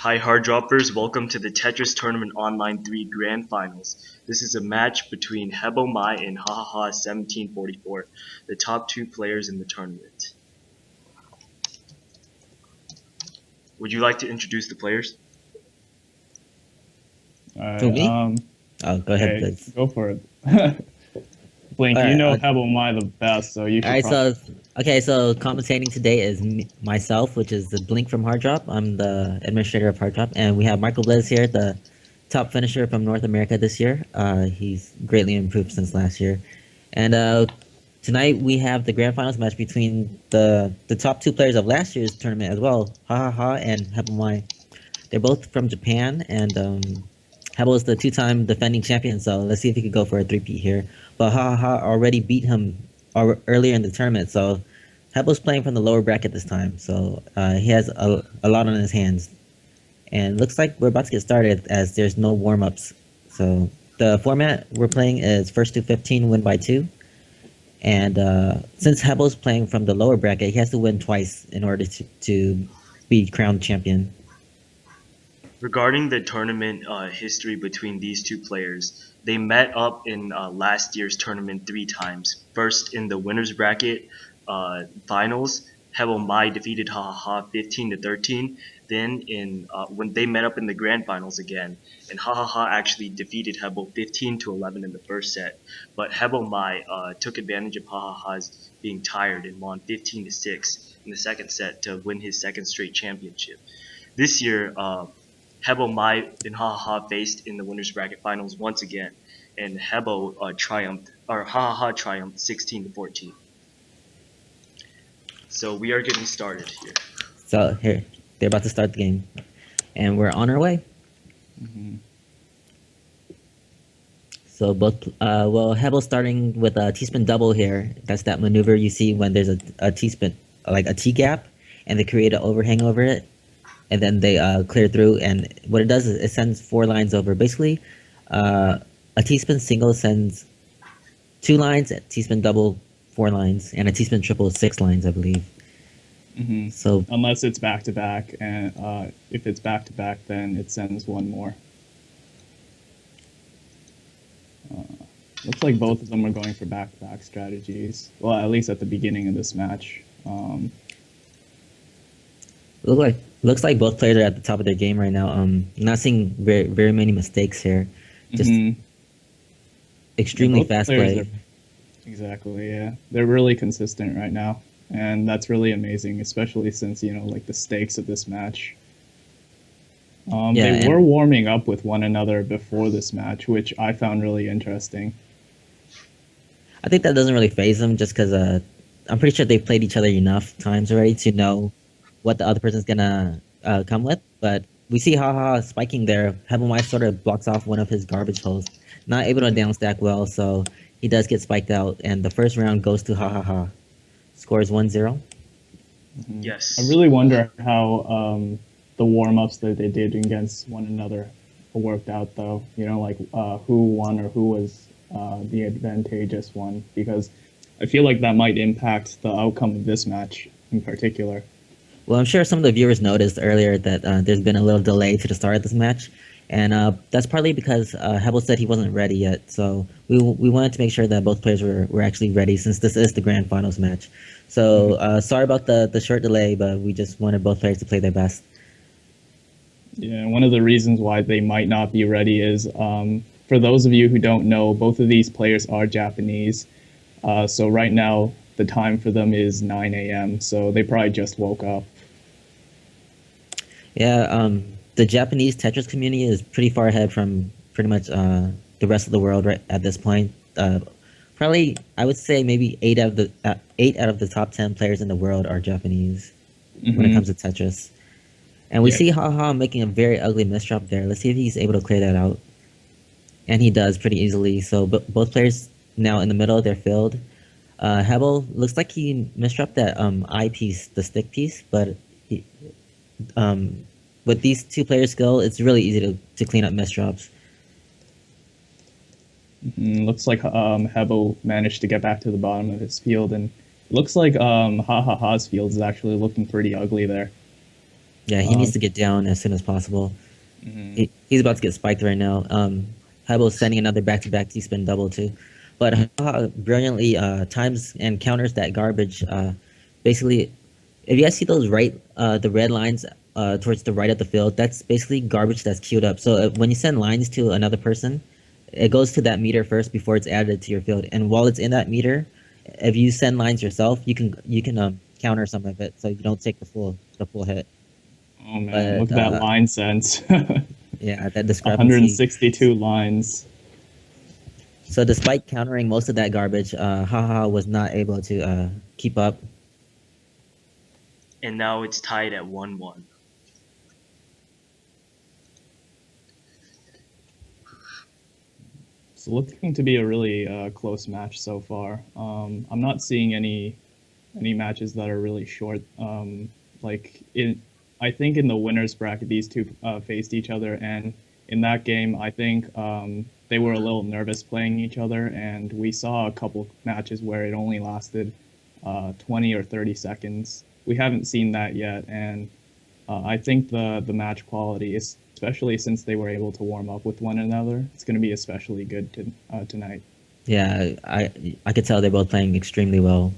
Hi hard droppers, welcome to the Tetris Tournament Online 3 Grand Finals. This is a match between Havel and HAHAHA1744, the top two players in the tournament. Would you like to introduce the players? To me? Oh, go ahead, please. Go for it. Blink, you know Havel the best, so you should. Alright, so commentating today is myself, which is the Blink from Hard Drop. I'm the administrator of Hard Drop, and we have Michael Blaze here, the top finisher from North America this year. He's greatly improved since last year. And tonight we have the grand finals match between the top two players of last year's tournament as well, HAHAHA and Havel. They're both from Japan, and Havel is the two-time defending champion, so let's see if he could go for a three-peat here. But HaHaHa already beat him earlier in the tournament, so Havel's playing from the lower bracket this time, so he has a lot on his hands. And looks like we're about to get started as there's no warm-ups. So the format we're playing is first to 15, win by 2. And since Havel's playing from the lower bracket, he has to win twice in order to be crowned champion. Regarding the tournament history between these two players, they met up in last year's tournament 3 times. First in the winners bracket finals, Havel defeated HaHaHa 15-13. Then in when they met up in the grand finals again, and HaHaHa actually defeated Havel 15-11 in the first set. But Havel took advantage of HaHaHa's being tired and won 15-6 in the second set to win his second straight championship. This year, Havel and HaHaHa faced in the winners bracket finals once again, and HaHaHa triumphed 16-14. So we are getting started here. So here, they're about to start the game, and we're on our way. So both, Havel's starting with a T-spin double here. That's that maneuver you see when there's a T-spin, like a T-gap, and they create an overhang over it. And then they clear through, and what it does is it sends 4 lines over. Basically, a T-spin single sends 2 lines, a T-spin double 4 lines, and a T-spin triple 6 lines, I believe. So unless it's back to back, and if it's back to back, then it sends 1 more. Looks like both of them are going for back to back strategies. Well, at least at the beginning of this match. Looks like both players are at the top of their game right now. Not seeing very many mistakes here. Just extremely fast play. Exactly, yeah. They're really consistent right now, and that's really amazing, especially since, like the stakes of this match. They were warming up with one another before this match, which I found really interesting. I think that doesn't really faze them, just because I'm pretty sure they've played each other enough times already to know what the other person's gonna come with. But we see HaHaHa spiking there. Havel sort of blocks off one of his garbage holes. Not able to down stack well, so he does get spiked out, and the first round goes to HaHaHa. Scores 1-0. Yes. I really wonder how the warm-ups that they did against one another worked out, though. Like who won or who was the advantageous one, because I feel like that might impact the outcome of this match in particular. Well, I'm sure some of the viewers noticed earlier that there's been a little delay to the start of this match, and that's partly because Havel said he wasn't ready yet. So we wanted to make sure that both players were actually ready, since this is the grand finals match. So sorry about the short delay, but we just wanted both players to play their best. Yeah, one of the reasons why they might not be ready is, for those of you who don't know, both of these players are Japanese. So right now, the time for them is 9 a.m., so they probably just woke up. Yeah, the Japanese Tetris community is pretty far ahead from pretty much the rest of the world right at this point. Probably, I would say maybe 8 out of the top 10 players in the world are Japanese when it comes to Tetris. And we see HaHaHa making a very ugly misdrop there. Let's see if he's able to clear that out. And he does pretty easily. So both players now in the middle of their field. Havel looks like he misdropped that eye piece, the stick piece, but with these two players' skill, it's really easy to clean up misdrops. Looks like Havel managed to get back to the bottom of his field, and looks like HaHaHa's field is actually looking pretty ugly there. Yeah, he needs to get down as soon as possible. Mhm. He's about to get spiked right now. Havel's sending another back-to-back T-spin double too, but Haha brilliantly times and counters that garbage. Basically, if you guys see those the red lines towards the right of the field, that's basically garbage that's queued up. So when you send lines to another person, it goes to that meter first before it's added to your field. And while it's in that meter, if you send lines yourself, you can counter some of it, so you don't take the full hit. Oh man, look But at that line sense. yeah, that discrepancy. 162 lines. So despite countering most of that garbage, Haha was not able to keep up. And now it's tied at 1-1. So looking to be a really close match so far. I'm not seeing any matches that are really short. Like in, I think in the winners bracket, these two faced each other, and in that game, I think they were a little nervous playing each other, and we saw a couple matches where it only lasted 20 or 30 seconds. We haven't seen that yet, and I think the match quality, especially since they were able to warm up with one another, it's going to be especially good tonight. Yeah, I could tell they're both playing extremely well.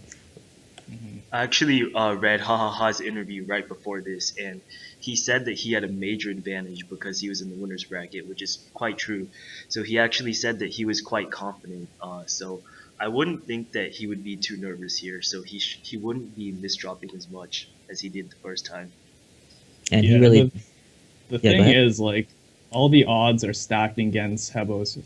I actually read Hahaha's interview right before this, and he said that he had a major advantage because he was in the winners bracket, which is quite true. So he actually said that he was quite confident. So I wouldn't think that he would be too nervous here. So he wouldn't be misdropping as much as he did the first time. And he Yeah, really, the yeah, go thing ahead. is, like, all the odds are stacked against Hebo's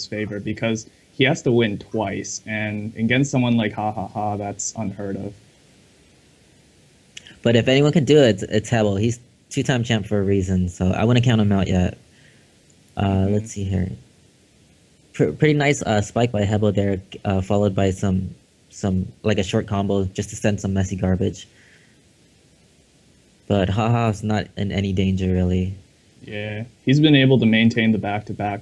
favor because he has to win twice, and against someone like HaHaHa, that's unheard of. But if anyone can do it, it's Havel. He's two-time champ for a reason, so I wouldn't count him out yet. Hmm. Let's see here. Pretty nice spike by Hebel there, followed by some like a short combo just to send some messy garbage. But Haha's not in any danger really. Yeah, he's been able to maintain the back-to-back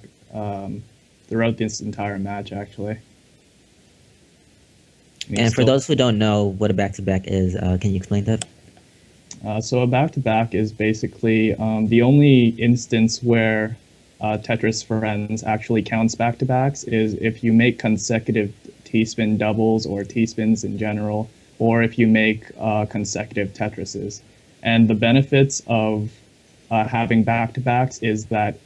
throughout this entire match, actually. And he's And for still those who don't know what a back-to-back is, can you explain that? So a back-to-back is basically the only instance where TetrisFriends actually counts back-to-backs is if you make consecutive T-spin doubles or T-spins in general, or if you make consecutive Tetrises. And the benefits of having back-to-backs is that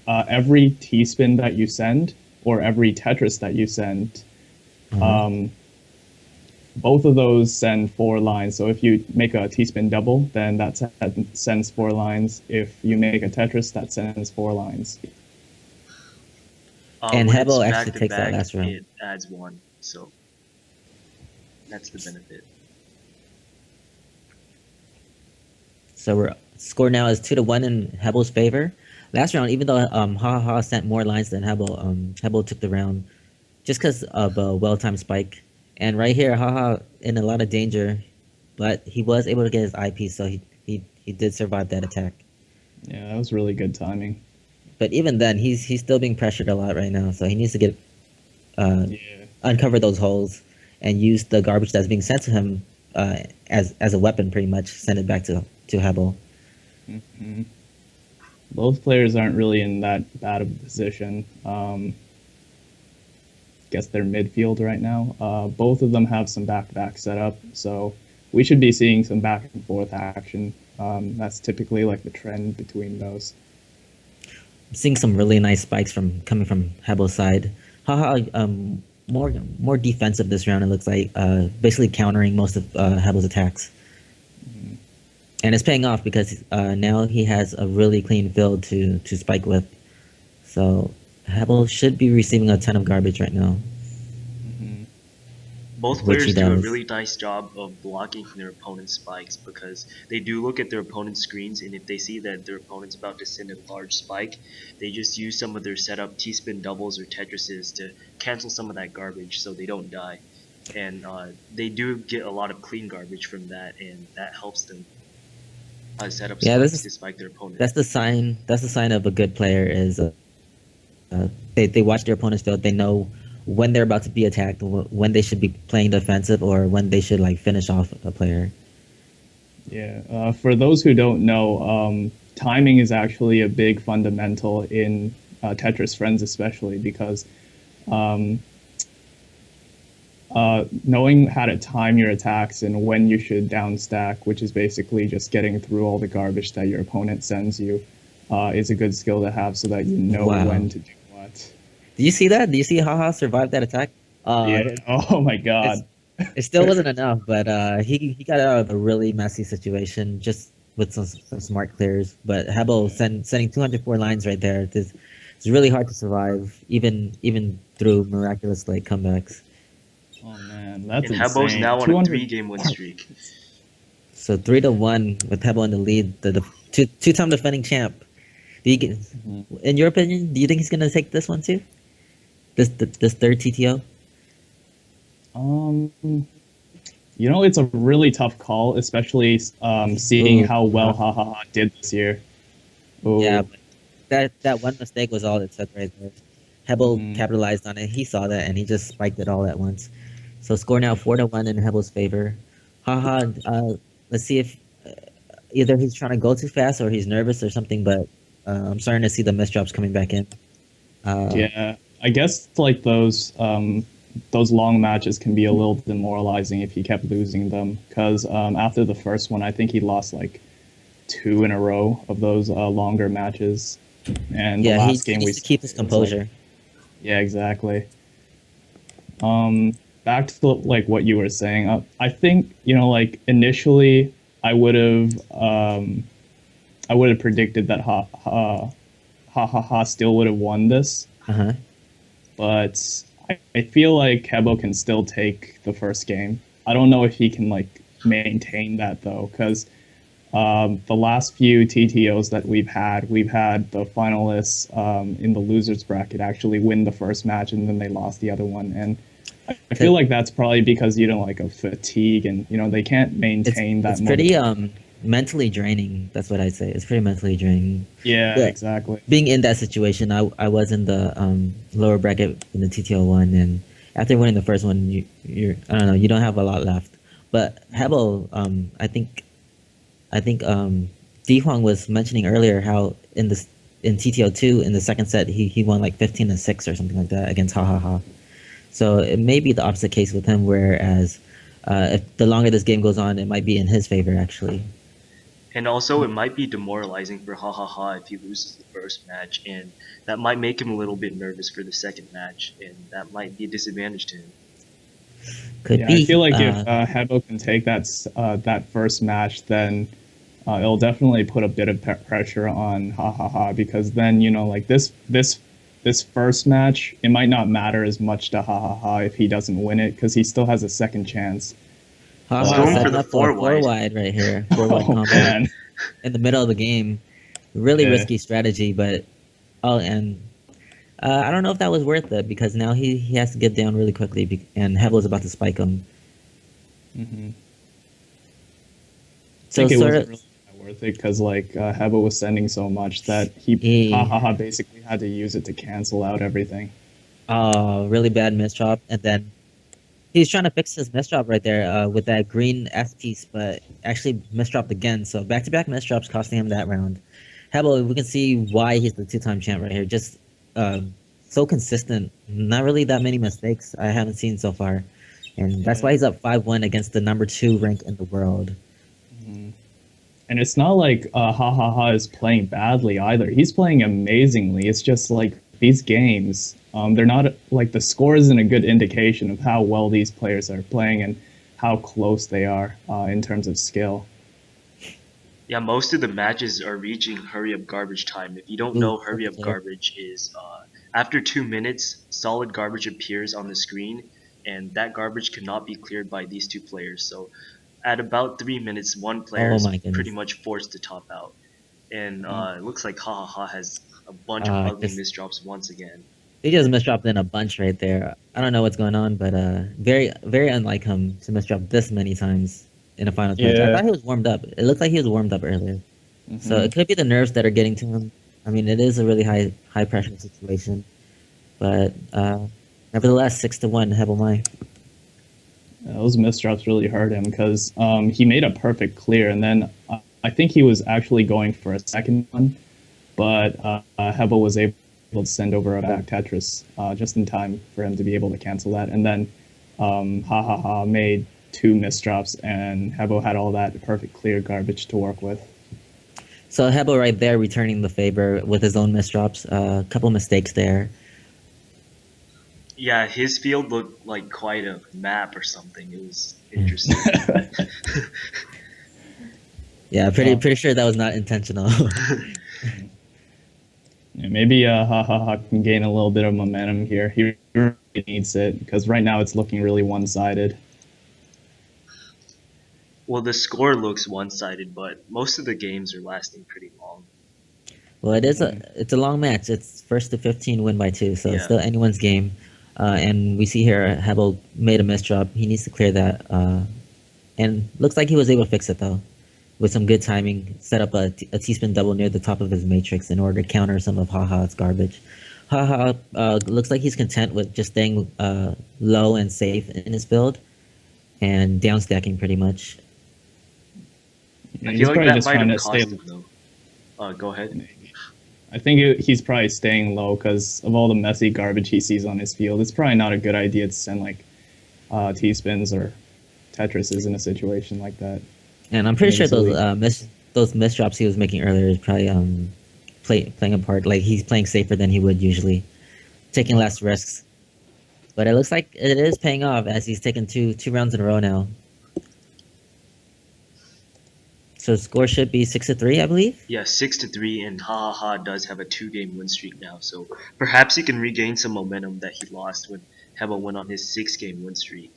every T-spin that you send or every Tetris that you send, Uh-huh. um, both of those send 4 lines. So if you make a T-spin double, then that sends 4 lines. If you make a Tetris, that sends 4 lines. And When it's Hebel actually back to takes that back, last round. it adds one. So that's the benefit. So we're score now is 2-1 in Hebel's favor. Last round, even though Haha sent more lines than Hebel, Hebel took the round just because of a well-timed spike. And right here, Haha in a lot of danger, but he was able to get his IP, so he did survive that attack. Yeah, that was really good timing. But even then, he's still being pressured a lot right now, so he needs to get Yeah. uncover those holes and use the garbage that's being sent to him as a weapon, pretty much. Send it back to Hebel. Hmm. Both players aren't really in that bad of a position. Guess they're midfield right now. Both of them have some back-to-back setup, so we should be seeing some back and forth action. That's typically like the trend between those. I'm seeing some really nice spikes coming from Hebel's side. Haha, more defensive this round. It looks like basically countering most of Hebel's attacks, and it's paying off because now he has a really clean field to spike with. So Hebel should be receiving a ton of garbage right now, Both which he players do a does. really nice job of blocking their opponent's spikes because they do look at their opponent's screens, and if they see that their opponent's about to send a large spike, they just use some of their setup T-spin doubles or Tetrises to cancel some of that garbage so they don't die. And they do get a lot of clean garbage from that, and that helps them set up Yeah, this spikes is to spike their opponent. that's the sign. That's the sign of a good player is they watch their opponent's field. They know when they're about to be attacked, when they should be playing defensive, or when they should like finish off a player. Yeah. For those who don't know, timing is actually a big fundamental in Tetris Friends, especially because knowing how to time your attacks and when you should down stack, which is basically just getting through all the garbage that your opponent sends you, is a good skill to have so that you know Wow. when to do what. Do you see that? Do you see Haha survived that attack? Yeah. Oh my It's God. it still wasn't enough, but he got out of a really messy situation just with some smart clears. But Havel sending 204 lines right there. It's really hard to survive, even through miraculous like comebacks. Oh man, that's And Hebo's insane. now on a 200. three-game win streak. So 3-1 with Havel in the lead, the two-time defending champ. Do you get, Mhm. in your opinion, do you think he's gonna take this one too? This third TTO? Um, it's a really tough call, especially seeing Ooh, how well uh, Hahaha did this year. yeah, Oh, but that one mistake was all it took right there. Hebel hmm capitalized on it. He saw that and he just spiked it all at once. So score now 4-1 in Hebel's favor. Haha, let's see if either he's trying to go too fast or he's nervous or something. But I'm starting to see the misdrops coming back in. Uh, yeah. I guess like those long matches can be a little demoralizing if he kept losing them. Because after the first one, I think he lost like two in a row of those longer matches, and the yeah, last he game we needs to saw, keep his it was like, composure. yeah, exactly. Um, Back to like what you were saying, I think like initially I would have predicted that ha still would have won this, Uh-huh. but I feel like Kebo can still take the first game. I don't know if he can like maintain that though, because the last few TTOs that we've had the finalists in the losers bracket actually win the first match and then they lost the other one. And I feel 'Cause like that's probably because like a fatigue and they can't maintain that it's pretty motivation. mentally draining. That's what I say. It's pretty mentally draining. Yeah, Yeah, exactly. being in that situation, I was in the lower bracket in the TTL one, and after winning the first one, you're I don't know, you don't have a lot left. But Hebel, I think Di Huang was mentioning earlier how in TTO two in the second set he won like 15-6 or something like that against Hahaha. So it may be the opposite case with him, whereas if the longer this game goes on, it might be in his favor actually. And also, it might be demoralizing for Hahaha if he loses the first match, and that might make him a little bit nervous for the second match, and that might be a disadvantage to him. Could Yeah, I feel be. like if Hebo can take that first match, then it'll definitely put a bit of pressure on Hahaha because then like this first match, it might not matter as much to Hahaha if he doesn't win it because he still has a second chance. He's But Haha going for setting the up for a four four wide. wide right here, four wide oh combo man, in the middle of the game. Really yeah, risky strategy, but oh, and I don't know if that was worth it because now he has to get down really quickly, and Hebel is about to spike him. hmm I So think it sort wasn't of, really that worth it because like Hebo was sending so much that he Hahaha basically had to use it to cancel out everything. really bad misdrop, and then he's trying to fix his misdrop right there with that green S piece, but actually misdropped again. So back to back misdrops costing him that round. Hebel, we can see why he's the two-time champ right here. Just so consistent. Not really that many mistakes I haven't seen so far. And that's why Yeah. he's up 5-1 against the number 2 rank in the world. Mhm. And it's not like HaHaHa is playing badly either. He's playing amazingly. It's just like these games, they're not like the score isn't a good indication of how well these players are playing and how close they are in terms of skill. Yeah, most of the matches are reaching hurry up garbage time. If you don't Ooh, know, hurry perfect up clear. garbage is after 2 minutes, solid garbage appears on the screen, and that garbage cannot be cleared by these two players. So at about 3 minutes, one player Oh is my pretty goodness. much forced to top out. And it looks like Hahaha has a bunch of Uh, ugly just misdrops once again. he just misdropped in a bunch right there. I don't know what's going on, but very very unlike him to misdrop this many times in a finals match. I Yeah. thought he was warmed up. It looked like he was warmed up earlier. So hmm it could be the nerves that are getting to him. I mean, it is a really high pressure situation, but nevertheless, 6-1, Hebel Mai. Those misdrops really hurt him because he made a perfect clear, and then I think he was actually going for a second one, but Havel was able to send over a back Tetris just in time for him to be able to cancel that. And then HAHAHA made two misdrops, and Havel had all that perfect clear garbage to work with. So Havel right there returning the favor with his own misdrops. A couple mistakes there. Yeah, his field looked like quite a map or something. It was interesting. Yeah, pretty sure that was not intentional. Yeah, maybe HaHaHa can gain a little bit of momentum here. He really needs it because right now it's looking really one-sided. Well, the score looks one-sided, but most of the games are lasting pretty long. Well, it's a long match. It's first to 15, win by 2, so it's Yeah. still anyone's game. And we see here Havel made a misdrop. He needs to clear that. And looks like he was able to fix it though, with some good timing. Set up a T-spin double near the top of his matrix in order to counter some of HaHa's garbage. HaHa looks like he's content with just staying low and safe in his build and down stacking pretty much. Yeah, I he's feel like probably that just might trying have to cost stay. him though. Go ahead. I think he's probably staying low because of all the messy garbage he sees on his field. It's probably not a good idea to send like T-spins or Tetrises in a situation like that. And I'm pretty sure Easily. those misdrops he was making earlier is probably playing a part. Like he's playing safer than he would usually, taking less risks. But it looks like it is paying off as he's taken two rounds in a row now. So the score should be 6-3, I believe. Yeah, 6-3, and HaHaHa does have a 2-game win streak now, so perhaps he can regain some momentum that he lost when Havel went on his 6-game win streak.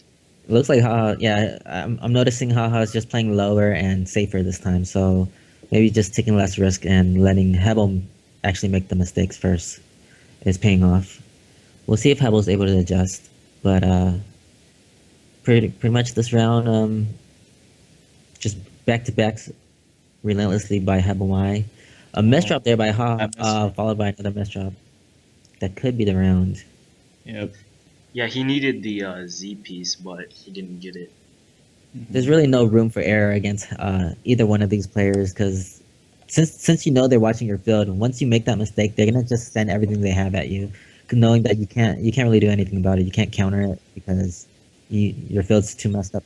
It looks like Haha. Yeah, I'm noticing Haha is just playing lower and safer this time. So maybe just taking less risk and letting Havel actually make the mistakes first is paying off. We'll see if Havel's able to adjust. But pretty much this round, just back to backs relentlessly by Havel Y. A misdrop there by Ha, followed by another misdrop. That could be the round. Yep. Yeah, he needed the Z piece, but he didn't get it. There's really no room for error against either one of these players because since you know they're watching your field, and once you make that mistake, they're gonna just send everything they have at you, knowing that you can't really do anything about it. You can't counter it because your field's too messed up.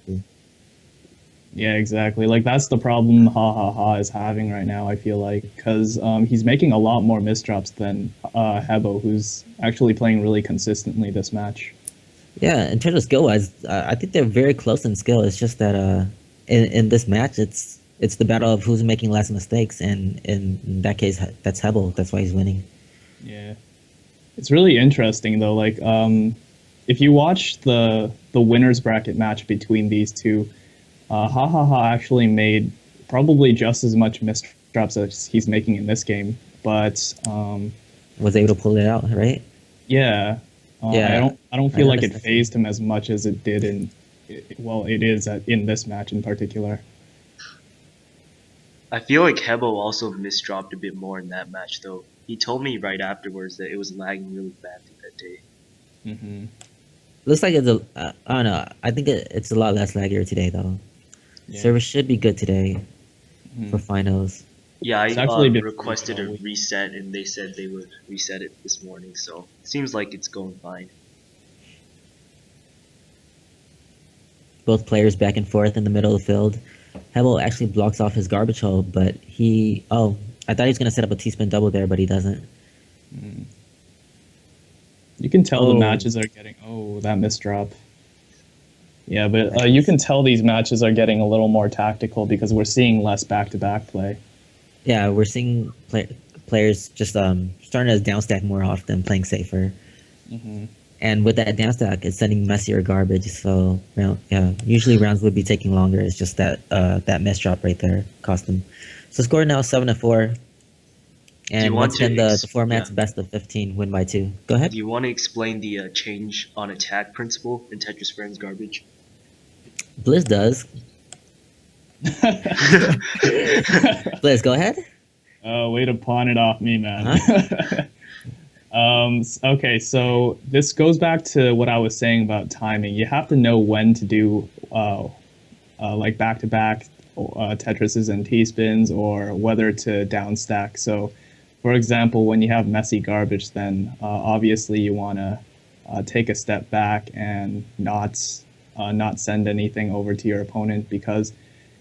Yeah, exactly. Like that's the problem HaHaHa is having right now. I feel like because he's making a lot more misdrops than Hebo, who's actually playing really consistently this match. Yeah, in terms of skill wise, I think they're very close in skill. It's just that in this match, it's the battle of who's making less mistakes, and in that case, that's Havel. That's why he's winning. Yeah, it's really interesting though. Like, if you watch the winners bracket match between these two, HaHaHa actually made probably just as much misdrops as he's making in this game, but was able to pull it out, right? Yeah. Yeah, I don't feel like it noticed that. phased him as much as it did in, well, it is in this match in particular. I feel like Hebo also misdropped a bit more in that match, though. He told me right afterwards that it was lagging really badly that day. Mm-hmm. Looks like it's I don't know. I think it's a lot less laggier today, though. Yeah. Service should be good today Mhm. for finals. Yeah, I It's actually been requested a pretty reset, and they said they would reset it this morning, so it seems like it's going fine. Both players back and forth in the middle of the field. Havel actually blocks off his garbage hole, but I thought he was gonna set up a T-spin double there, but he doesn't. You can tell Oh. the matches are getting, that misdrop. Yeah, but you can tell these matches are getting a little more tactical because we're seeing less back-to-back play. Yeah, we're seeing players just starting to downstack more often, playing safer. Mm-hmm. And with that downstack, it's sending messier garbage. So usually rounds would be taking longer. It's just that that misdrop right there cost them. So score now 7-4. And want once to again, the format's yeah. best of 15, win by 2. Go ahead. Do you want to explain the change on attack principle in TetrisFriends garbage? Blizz does. Blizz, go ahead. Oh, way to pawn it off me, man. Okay, so this goes back to what I was saying about timing. You have to know when to do like back-to-back Tetrises and T-spins, or whether to downstack. So, for example, when you have messy garbage, then obviously you want to take a step back and not send anything over to your opponent, because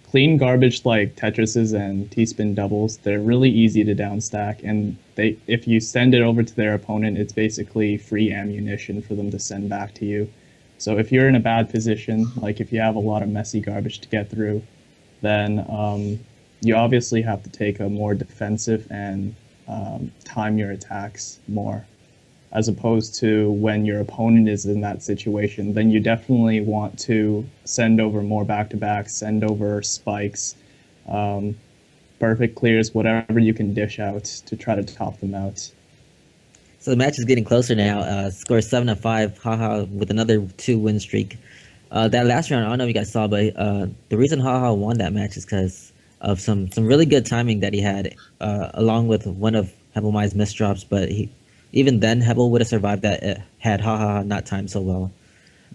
clean garbage like Tetrises and T-spin doubles, they're really easy to downstack, and they if you send it over to their opponent, it's basically free ammunition for them to send back to you. So if you're in a bad position, like if you have a lot of messy garbage to get through, then you obviously have to take a more defensive and time your attacks more, as opposed to when your opponent is in that situation. Then you definitely want to send over more back-to-backs, send over spikes, perfect clears, whatever you can dish out to try to top them out. So the match is getting closer now. Score 7-5. Haha with another 2-win streak. That last round, I don't know if you guys saw, but the reason Haha won that match is because of some really good timing that he had, along with one of Hebelmai's misdrops. But even then, Hebel would have survived that had Haha not timed so well.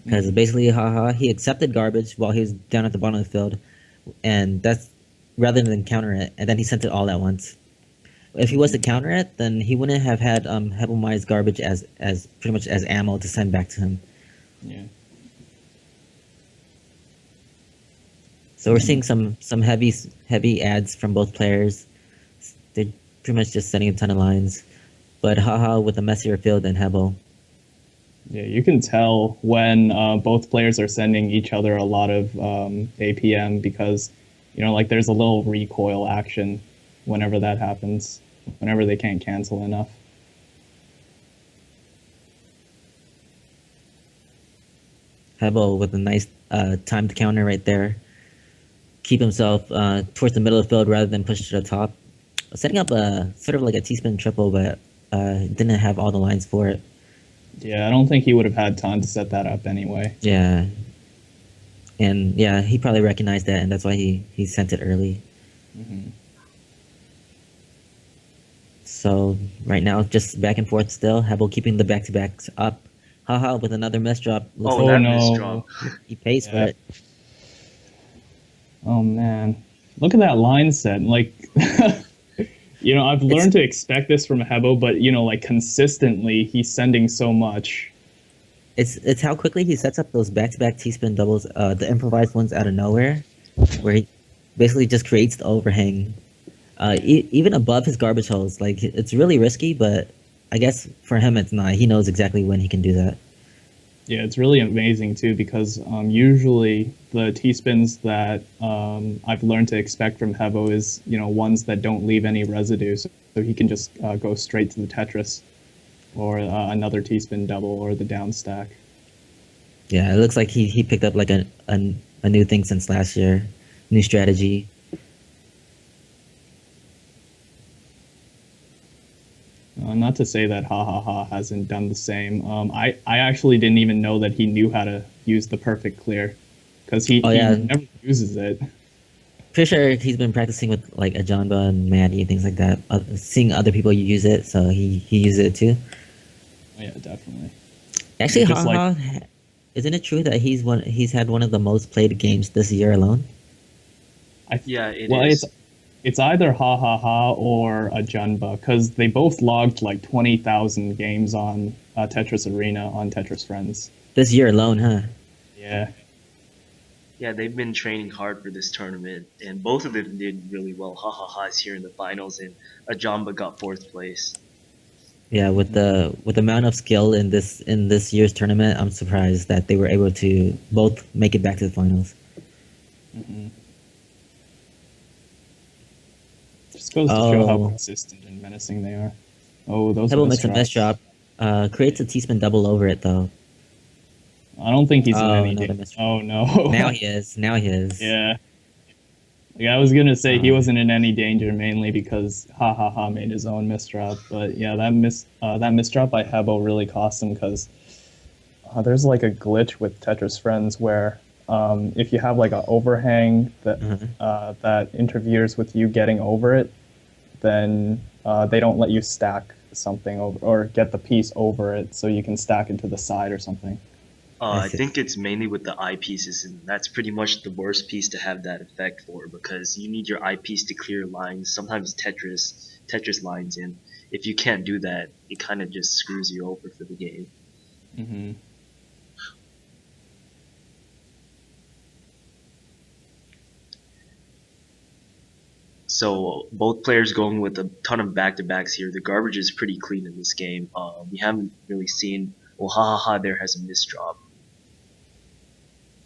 Because basically, Haha, he accepted garbage while he was down at the bottom of the field, and that's rather than counter it, and then he sent it all at once. If he was to counter it, then he wouldn't have had Hebelmai's garbage as pretty much as ammo to send back to him. Yeah. So we're seeing some heavy ads from both players. They're pretty much just sending a ton of lines, but Haha with a messier field than Hebel. Yeah, you can tell when both players are sending each other a lot of APM, because, like there's a little recoil action whenever that happens, whenever they can't cancel enough. Hebel with a nice timed counter right there. Keep himself towards the middle of the field rather than push to the top. Setting up a sort of like a T-spin triple, but didn't have all the lines for it. Yeah, I don't think he would have had time to set that up anyway. Yeah. And yeah, he probably recognized that, and that's why he sent it early. So right now, just back and forth still. Hebel keeping the back-to-backs up. Haha with another mess drop. Looks Oh, like that no. misdrop. he pays for it. Oh man, look at that line set. Like, I've learned to expect this from Hebo, but like consistently, he's sending so much. It's how quickly he sets up those back-to-back T-spin doubles, the improvised ones out of nowhere, where he basically just creates the overhang, even above his garbage holes. Like it's really risky, but I guess for him it's not. He knows exactly when he can do that. Yeah, it's really amazing too, because usually the T-spins that I've learned to expect from Hebo is ones that don't leave any residue, so he can just go straight to the Tetris, or another T-spin double, or the down stack. Yeah, it looks like he picked up like a new thing since last year, new strategy. Not to say that HaHaHa hasn't done the same. I actually didn't even know that he knew how to use the perfect clear, because he never uses it. Pretty sure he's been practicing with like Ajamba and Maddie and things like that. Seeing other people use it, so he uses it too. Oh, yeah, definitely. Actually, Just Haha, isn't it true that he's had one of the most played games this year alone? Yeah, it is. It's either HaHaHa or Ajunba, because they both logged like 20,000 games on Tetris Arena on TetrisFriends. This year alone, huh? Yeah. Yeah, they've been training hard for this tournament, and both of them did really well. Hahaha is here in the finals, and Ajamba got fourth place. Yeah, with the amount of skill in this year's tournament, I'm surprised that they were able to both make it back to the finals. Just goes to show how consistent and menacing they are. Oh, those Hebel makes a miss drop. Creates a T-spin double over it though. I don't think he's in any another danger. miss drop. Oh no. Now he is. Now he is. Yeah. Like, I was gonna say he wasn't in any danger, mainly because HaHaHa made his own misdrop. But yeah, that misdrop by Hebo really cost him, because there's like a glitch with TetrisFriends where if you have like an overhang that interferes with you getting over it, then they don't let you stack something over, or get the piece over it, so you can stack it to the side or something. I I see. think it's mainly with the eyepieces, and that's pretty much the worst piece to have that effect for because you need your eyepiece to clear lines, sometimes Tetris lines, and if you can't do that, it kind of just screws you over for the game. Mm-hmm. So both players going with a ton of back-to-backs here. The garbage is pretty clean in this game. We haven't really seen. Well, Hahaha there has a misdrop.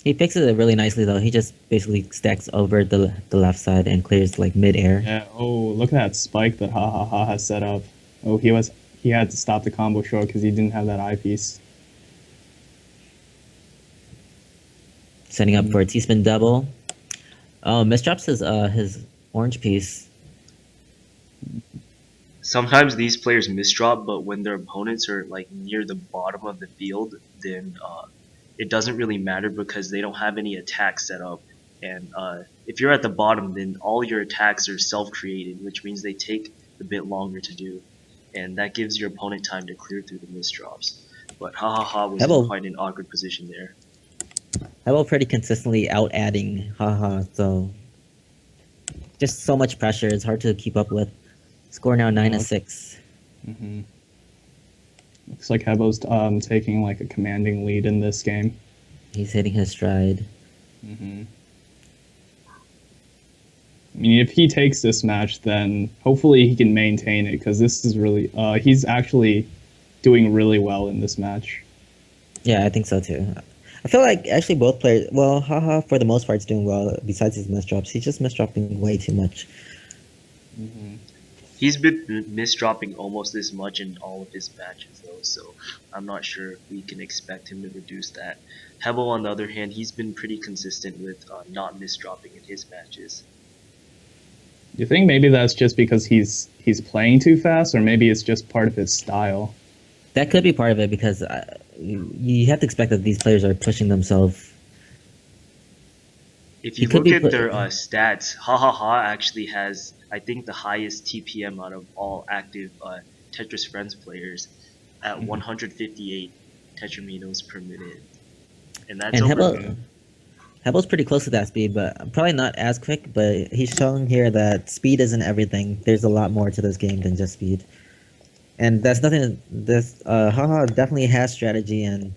He fixes it really nicely though. He just basically stacks over the left side and clears like mid-air. Yeah. Oh, look at that spike that HaHaHa has set up. Oh, he had to stop the combo short because he didn't have that eyepiece. Setting up for a T-spin double. Oh, misdrops his orange piece. Sometimes these players misdrop, but when their opponents are like near the bottom of the field, then it doesn't really matter because they don't have any attacks set up. And if you're at the bottom, then all your attacks are self-created, which means they take a bit longer to do, and that gives your opponent time to clear through the misdrops. But Hahaha was in Havel quite an awkward position there. Havel pretty consistently out adding haha, so just so much pressure. It's hard to keep up with. Score now 9-6. Mm-hmm. Looks like Hebo's taking like a commanding lead in this game. He's hitting his stride. Mm-hmm. I mean, if he takes this match, then hopefully he can maintain it because this is really he's actually doing really well in this match. Yeah, I think so too. I feel like actually both players. Well, haha, for the most part, is doing well. Besides his misdrops, he's just misdropping way too much. Mm-hmm. He's been misdropping almost this much in all of his matches, though, so I'm not sure if we can expect him to reduce that. Havel, on the other hand, he's been pretty consistent with not misdropping in his matches. Do you think maybe that's just because he's playing too fast, or maybe it's just part of his style? That could be part of it because you have to expect that these players are pushing themselves. If He you could look be at put. their stats, Hahaha actually has, I think, the highest TPM out of all active TetrisFriends players at 158 tetraminos per minute. And that's And over. Havel's pretty close to that speed, but probably not as quick. But he's showing here that speed isn't everything. There's a lot more to this game than just speed. And that's nothing. This Haha definitely has strategy and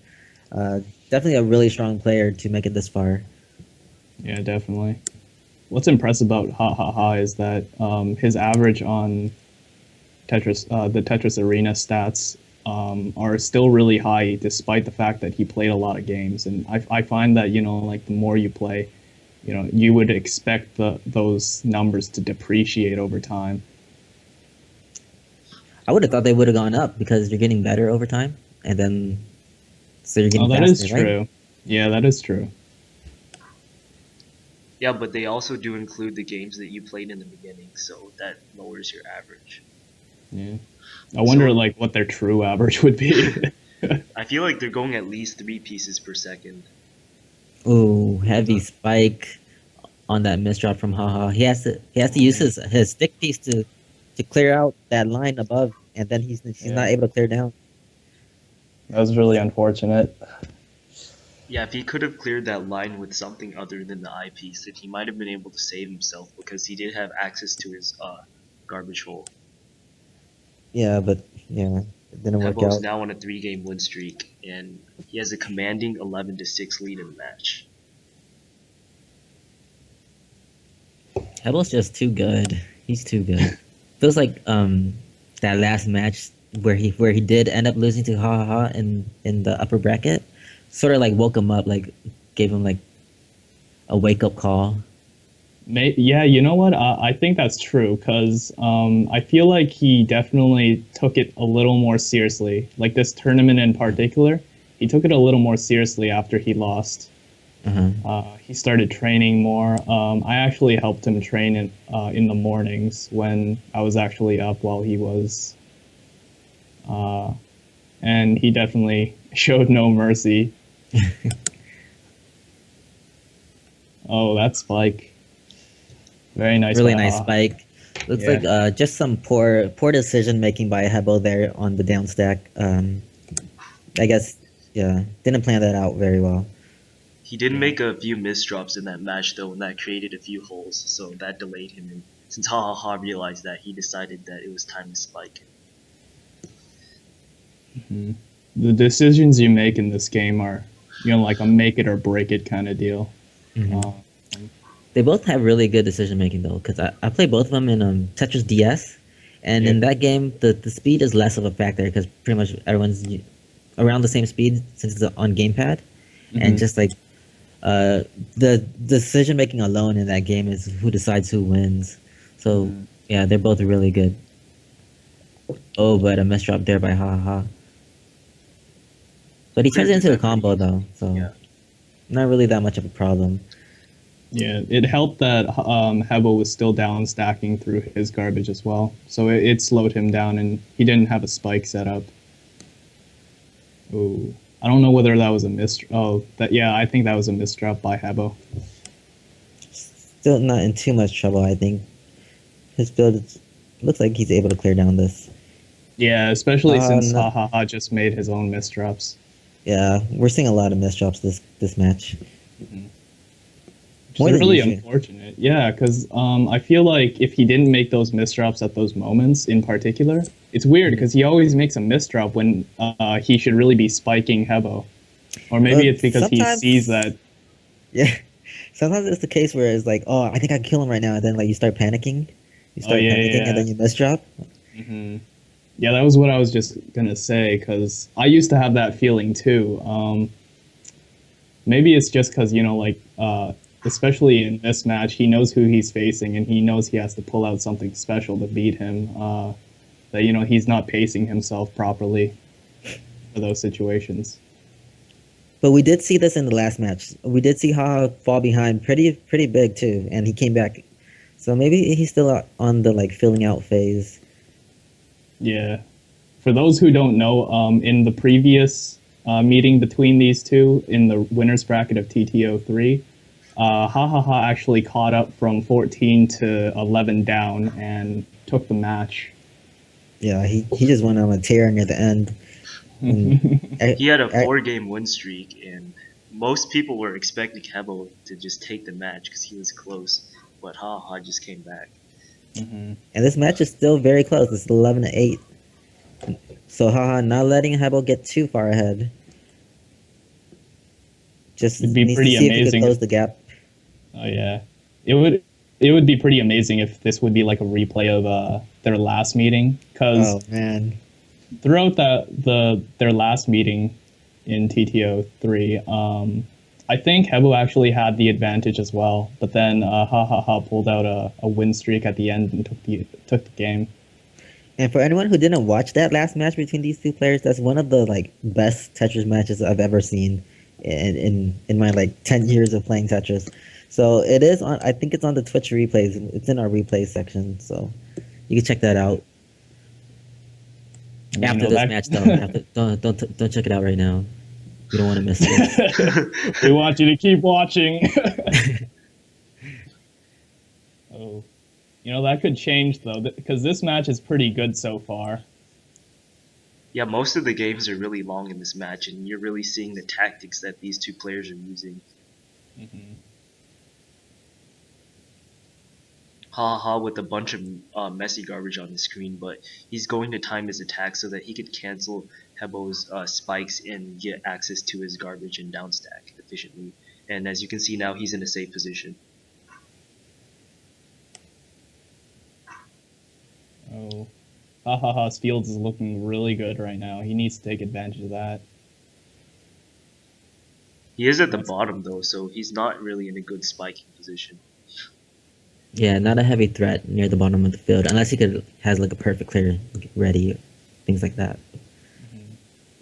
definitely a really strong player to make it this far. Yeah, definitely. What's impressive about HaHaHa is that his average on the Tetris Arena stats are still really high, despite the fact that he played a lot of games. And I find that like the more you play, you would expect those numbers to depreciate over time. I would have thought they would have gone up because you're getting better over time, and then so you're Oh, getting that is faster, right? true. Yeah, that is true. Yeah, but they also do include the games that you played in the beginning, so that lowers your average. Yeah. I wonder So- like what their true average would be. I feel like they're going at least 3 pieces per second. Ooh, heavy spike on that misdrop from Haha. He has to use his stick piece to clear out that line above, and then he's Yeah. not able to clear down. That was really unfortunate. Yeah, if he could have cleared that line with something other than the eyepiece, then he might have been able to save himself because he did have access to his garbage hole. Yeah, but yeah, it didn't work Havel's out. now on a 3-game win streak, and he has a commanding 11-6 lead in the match. Havel's just too good. He's too good. Feels like that last match where he did end up losing to Haha in the upper bracket, sort of like woke him up, like gave him like a wake up call. Yeah, you know what? I think that's true because I feel like he definitely took it a little more seriously. Like this tournament in particular, he took it a little more seriously after he lost. He started training more. I actually helped him train in the mornings when I was actually up while he was. And he definitely showed no mercy. Oh, that spike. Very nice. Really by nice Ha. spike. Looks Yeah. like just some poor decision making by Hebo there on the down stack. I guess Yeah, didn't plan that out very well. He did Yeah. make a few misdrops in that match though, and that created a few holes, so that delayed him. And since Hahaha realized that, he decided that it was time to spike. Mhm. The decisions you make in this game are, like a make it or break it kind of deal. Hmm. Um, They both have really good decision making though, because I play both of them in Tetris DS, and yeah. in that game the speed is less of a factor because pretty much everyone's around the same speed since it's on gamepad, and Hmm. just like the decision making alone in that game is who decides who wins. So Hmm. yeah, they're both really good. Oh, but a mess drop there by Haha. But he turns Cleared it through into a that pretty combo though, easily. so Yeah. not really that much of a problem. Yeah, it helped that Havel was still down stacking through his garbage as well, so it slowed him down, and he didn't have a spike set up. Ooh, I don't know whether that was a miss. Oh, that yeah, I think that was a misdrop by Havel. Still not in too much trouble, I think. His build looks like he's able to clear down this. Yeah, especially since No, Hahaha just made his own misdrops. yeah, we're seeing a lot of misdrops this match, Hmm. Which more is than really usual. unfortunate. Yeah, because I feel like if he didn't make those misdrops at those moments in particular, it's weird Mhm. because he always makes a misdrop when he should really be spiking Hebo. Or maybe it's because he sees Sometimes, that. yeah, sometimes it's the case where it's like, oh, I think I can kill him right now, and then like you Oh start yeah, panicking, and yeah, then you misdrop. yeah. Yeah, that was what I was just gonna say because I used to have that feeling too. Maybe it's just because especially in this match, he knows who he's facing and he knows he has to pull out something special to beat him. That he's not pacing himself properly for those situations. But we did see this in the last match. We did see Haha fall behind pretty big too, and he came back. So maybe he's still on the like filling out phase. Yeah. For those who don't know, in the previous meeting between these two in the winners bracket of TTO3, Hahaha actually caught up from 14 to 11 down and took the match. Yeah, he just went on a tear near the end, and I, He had a I, 4 game win streak, and most people were expecting Havel to just take the match because he was close, but Haha just came back. Hmm. and this match is still very close. It's 11-8. So Haha not letting Hebel get too far ahead. Just It'd be needs to pretty see if he could amazing if, close the gap. oh yeah, it would it would be pretty amazing if this would be like a replay of their last meeting because Oh man. throughout their last meeting in TTO 3, I think Hebu actually had the advantage as well, but then HaHaHa pulled out a win streak at the end and took the game. And for anyone who didn't watch that last match between these two players, that's one of the like best Tetris matches I've ever seen in my like 10 years of playing Tetris. So it is on. I think it's on the Twitch replays. It's in our replays section, so you can check that out And after this match. Though, after don't check it out right now. You don't want to miss this. we want you to keep watching. Oh, that could change though because this match is pretty good so far. Yeah, most of the games are really long in this match, and you're really seeing the tactics that these two players are using. Hmm. Haha with a bunch of messy garbage on the screen, but he's going to time his attack so that he could cancel Hebo's spikes and get access to his garbage and downstack efficiently. And as you can see now, he's in a safe position. Oh, HaHaHa's fields is looking really good right now. He needs to take advantage of that. He is at the That's bottom though, so he's not really in a good spiking position. Yeah, not a heavy threat near the bottom of the field unless he could has like a perfect clear ready, things like that. Mhm.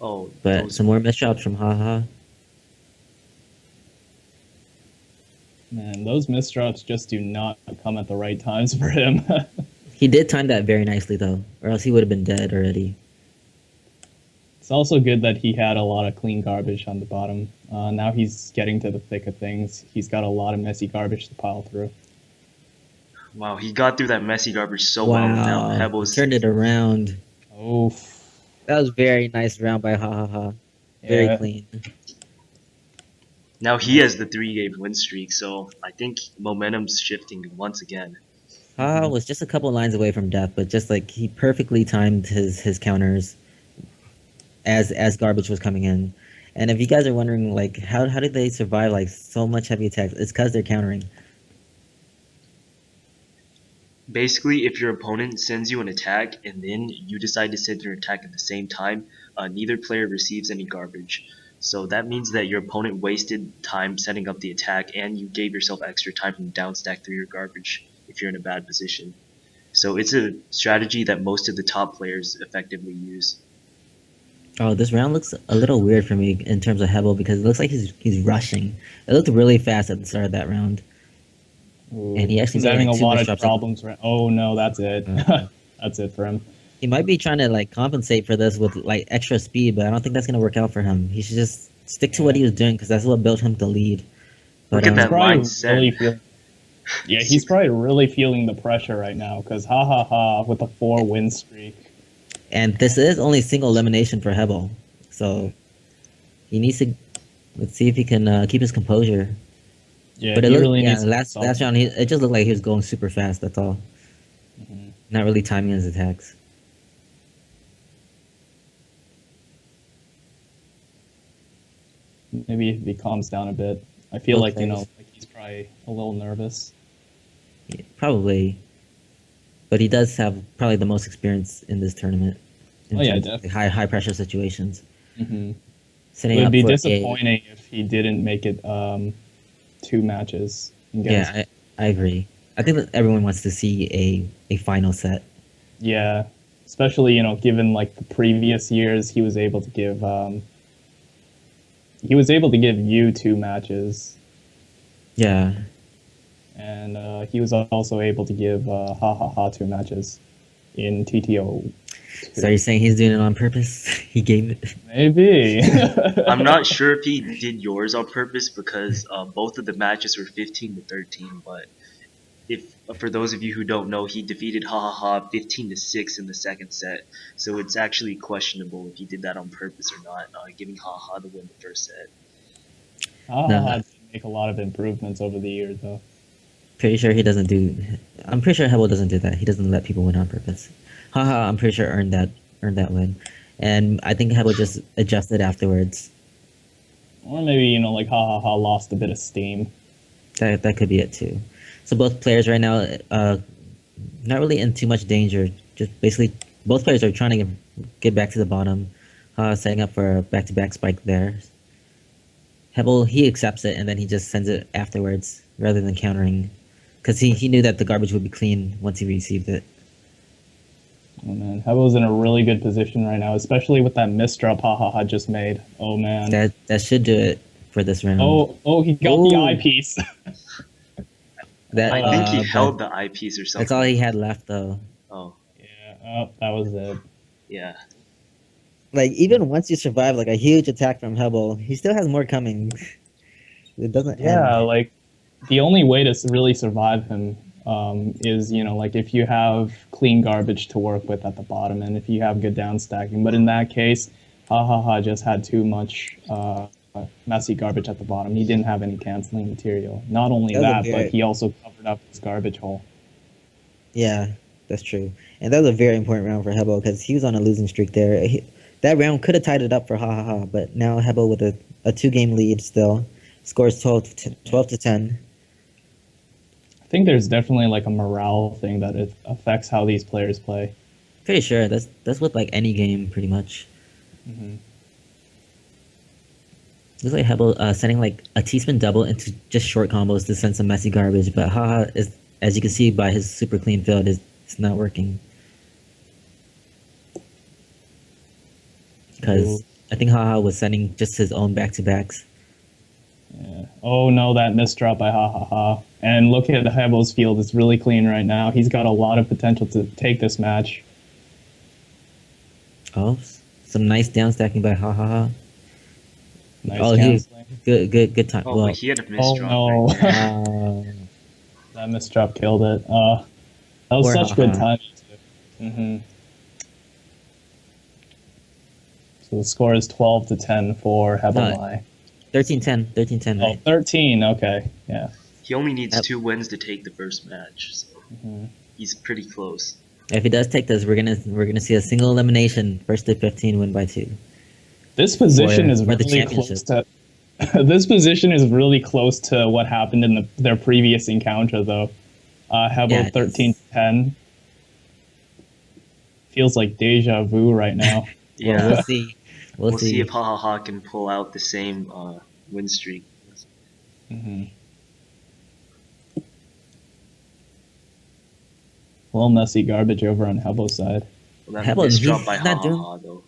Oh, But those some more misdrops from Haha. Man, those misdrops just do not come at the right times for him. He did time that very nicely though, or else he would have been dead already. It's also good that he had a lot of clean garbage on the bottom. Now he's getting to the thick of things. He's got a lot of messy garbage to pile through. Wow, he got through that messy garbage so well, and now Wow, he Hebo's turned it around. Oh, That was very nice round by Hahaha. very Yeah. clean. Now he has the 3-game win streak, so I think momentum's shifting once again. Haha was just a couple lines away from death, but just like he perfectly timed his counters as garbage was coming in. And if you guys are wondering like how did they survive like so much heavy attacks, it's because they're countering. Basically, if your opponent sends you an attack and then you decide to send your attack at the same time, neither player receives any garbage. So that means that your opponent wasted time setting up the attack and you gave yourself extra time to downstack through your garbage if you're in a bad position. So it's a strategy that most of the top players effectively use. Oh, this round looks a little weird for me in terms of Havel because it looks like he's rushing. It looked really fast at the start of that round, and Ooh, he actually he's made having like a two lot of misdrops. problems. Right? Oh no, that's it. Uh, That's it for him. he might be trying to like compensate for this with like extra speed, but I don't think that's gonna work out for him. He should just stick to what Yeah. he was doing because that's what built him to lead. But Look at He's that line probably set. really feeling. Yeah, he's probably really feeling the pressure right now because Hahaha with a 4-win streak. and this is only single elimination for Hebel, so he needs to. Let's see if he can keep his composure. Yeah, But it he looked really yeah needs to last round it just looked like he was going super fast. That's all. Mhm. Not really timing his attacks. Maybe if he calms down a bit. I feel Both like players. like he's probably a little nervous. Yeah, probably, but he does have probably the most experience in this tournament in Oh yeah, terms of definitely. high pressure situations. Hmm. It Setting would up be for a disappointing if he didn't make it 2 matches against. yeah, I agree. I think that everyone wants to see a final set. Yeah, especially given like the previous years, he was able to give you 2 matches, Yeah. and he was also able to give Hahaha 2 matches in TTO. So you're saying he's doing it on purpose? He gave it. Maybe. I'm not sure if he did yours on purpose because both of the matches were 15-13. But if for those of you who don't know, he defeated Hahaha 15-6 in the second set. So it's actually questionable if he did that on purpose or not, giving Hahaha the win the first set. No, Hahaha did make a lot of improvements over the years, though. pretty sure he doesn't do. I'm pretty sure Hebel doesn't do that. He doesn't let people win on purpose. Haha, I'm pretty sure earned that win, and I think Hebel just adjusted afterwards. Or maybe like Hahaha lost a bit of steam. That could be it too. So both players right now, not really in too much danger. Just basically, both players are trying to get back to the bottom. Setting up for a back-to-back spike there. Hebel he accepts it and then he just sends it afterwards rather than countering, because he knew that the garbage would be clean once he received it. Oh man, Havel's in a really good position right now, especially with that misdrop Hahaha just made. Oh man. That should do it for this round. Oh, he got the eyepiece. That I think he but held the eyepiece or something. that's all he had left though. Oh, Yeah, oh, that was it. yeah. Like even once you survive like a huge attack from Hebel, he still has more coming. It doesn't Yeah, end. like the only way to really survive him is, like if you have clean garbage to work with at the bottom and if you have good down stacking. But in that case, Hahaha just had too much messy garbage at the bottom. He didn't have any canceling material. Not only That was a that, but very he also covered up his garbage hole. Yeah, that's true. And that was a very important round for Hebo because he was on a losing streak there. That round could have tied it up for Hahaha, but now Hebo with a 2-game lead still scores 12 to 10. I think there's definitely like a morale thing that it affects how these players play. Pretty sure that's with like any game pretty much. Mm-hmm. Looks like Hebo sending like a teaspoon double into just short combos to send some messy garbage, but Haha is, as you can see by his super clean field, it's not working. Because I think Haha was sending just his own back-to-backs. Yeah. Oh no, that misdrop by Hahaha. And look at Havel's field; it's really clean right now. He's got a lot of potential to take this match. Oh, some nice down stacking by Hahaha. Nice Oh, canceling. Good time. Oh, Well, but he had a Oh misdrop no, right there. that misdrop killed it. That was poor such good Haha. timing too. Mm-hmm. So the score is 12-10 for Havel. 13-10, 13-10, Oh, right? 13. Okay, yeah. He only needs Yep. 2 wins to take the first match, so Mm-hmm. he's pretty close. If he does take this, we're gonna see a single elimination, first to 15, win by 2. This position is for the really championship. close to. This position is really close to what happened in their previous encounter, though. Havel Yeah, it is. 13-10. Feels like deja vu right now. Well, Yeah, we'll see. We'll we'll see see. if Hahaha can pull out the same win streak. Mm-hmm. Well, messy garbage over on Havel's side. Well, that Hebel, misdrop by he's not doing. Hahaha though.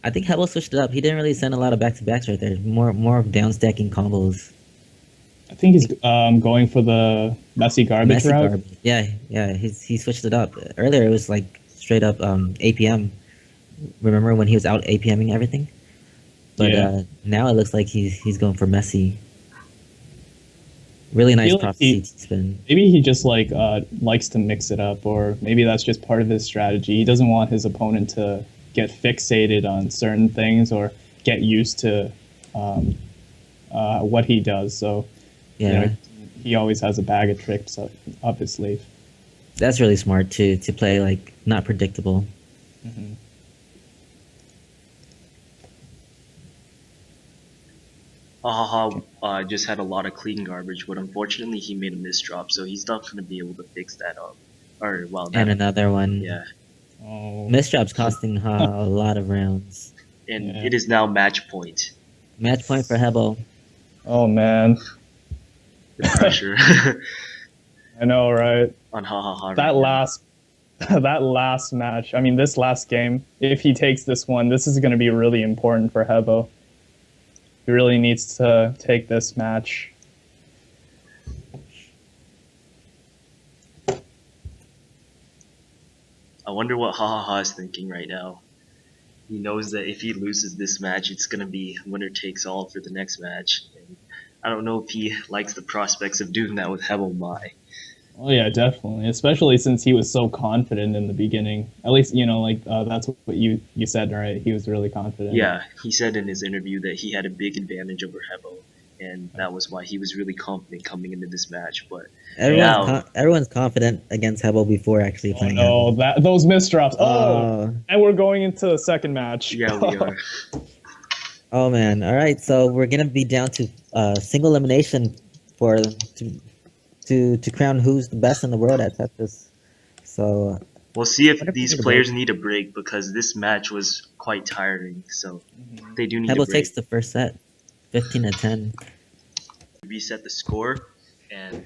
I think Hebel switched it up. He didn't really send a lot of back-to-backs right there. More of down stacking combos. I think he's going for the messy garbage Messy route. garbage. Yeah. He switched it up. Earlier it was like straight up APM. Remember when he was out APMing everything? But Yeah. now it looks like he's going for messy. Really nice feel prop like CT spin. Maybe he just likes to mix it up, or maybe that's just part of his strategy. He doesn't want his opponent to get fixated on certain things or get used to what he does. So, Yeah, he always has a bag of tricks up his sleeve. that's really smart to play like not predictable. Mm-hmm. Hahaha just had a lot of clean garbage, but unfortunately he made a misdrop, so he's not going to be able to fix that up. Or well, that, And another one. yeah, Oh, Misdrop's costing a lot of rounds. and Yeah. it is now match point. Match point for Hebel. oh man, The pressure I know, right? on Hahaha. That right now. last that last match. I mean, this last game. If he takes this one, this is going to be really important for Hebo. He really needs to take this match. I wonder what Hahaha is thinking right now. He knows that if he loses this match, it's gonna be winner takes all for the next match. And I don't know if he likes the prospects of doing that with Hebel Mai. Oh yeah, definitely. Especially since he was so confident in the beginning. At least that's what you said, right? He was really confident. Yeah, he said in his interview that he had a big advantage over Hebel, and that was why he was really confident coming into this match. But now, Everyone's confident against Hebel before actually Oh playing no, Hebel. those misdrops. Uh, And we're going into the second match. yeah, we are. Oh man! All right, so we're gonna be down to single elimination for to crown who's the best in the world at Tetris. So We'll see if what if we these need a players break? need a break because this match was quite tiring. So they do need a Hebel break. takes the first set, 15-10. Reset the score, and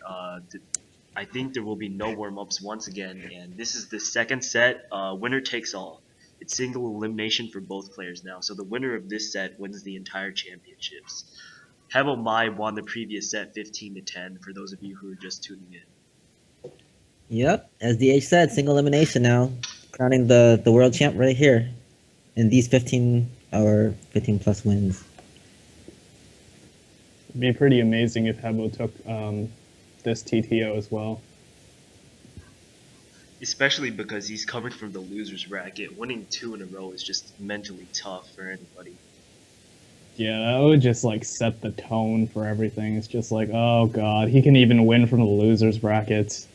I think there will be no warm-ups once again. And this is the second set. Winner takes all. It's single elimination for both players now. So the winner of this set wins the entire championships. Havel Mai won the previous set 15-10. For those of you who are just tuning in. Yep, as DH said, single elimination now, crowning the world champ right here, in these 15 plus wins. It'd be pretty amazing if Hebo took this TTO as well. Especially because he's coming from the loser's bracket. Winning 2 in a row is just mentally tough for anybody. Yeah, that would just set the tone for everything. It's just oh god, he can even win from the losers brackets.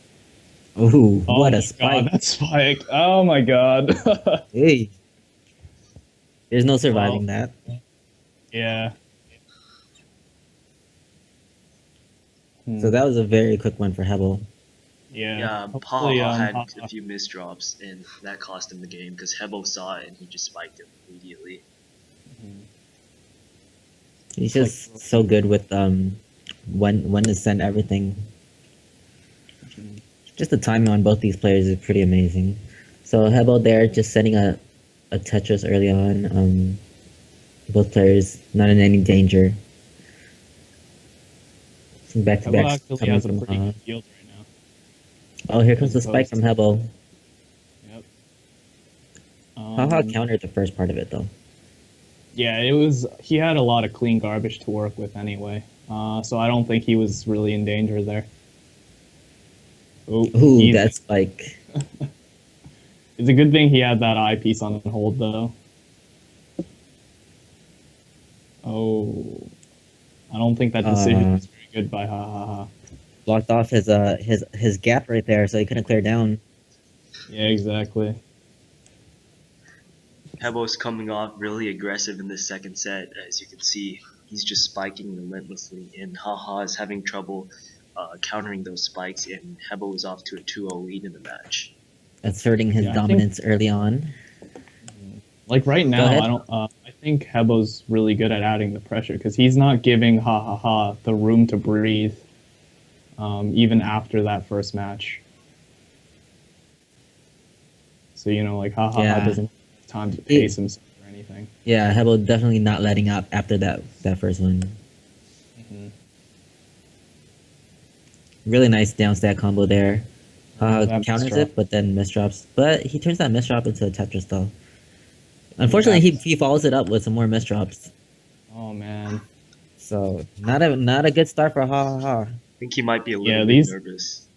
Ooh, Oh what my a spike! God, that spike! Oh my god. Hey, there's no surviving that. Yeah. So that was a very quick one for Hebel. Yeah. Yeah, Hopefully, Haha had Haha- a few misdrops, and that cost him the game because Hebo saw it and he just spiked it immediately. He's just so good with when to send everything. Just the timing on both these players is pretty amazing. So Hebel there just sending a Tetris early on. Both players not in any danger. Some back to Hebo backs actually coming has a from pretty good field right now. Oh, here comes the as spike opposed from Hebel. Yep. Haha countered the first part of it though. Yeah, he had a lot of clean garbage to work with anyway. So I don't think he was really in danger there. Ooh, easy. that spike. It's a good thing he had that eyepiece on hold though. Oh, I don't think that decision Uh, was very good by Hahaha. blocked off his gap right there, so he couldn't clear down. Yeah, exactly. Hebo's coming off really aggressive in the second set. As you can see, he's just spiking relentlessly, and Haha is having trouble countering those spikes, and Hebo is off to a 2-0 lead in the match. Asserting his Yeah, I think dominance early on. like right Go now, I ahead. don't. I think Hebo's really good at adding the pressure because he's not giving Hahaha the room to breathe, even after that first match. So like Hahaha Yeah. doesn't have time to He, pace himself or anything. yeah, Hebo definitely not letting up after that first one. Really nice down stack combo there. That Counters misdrop. it, but then misdrops. But he turns that misdrop into a Tetris though. Yeah, Unfortunately, he follows it up with some more misdrops. oh man. So not a good start for Ha. I think he might be a little Yeah, bit these. nervous.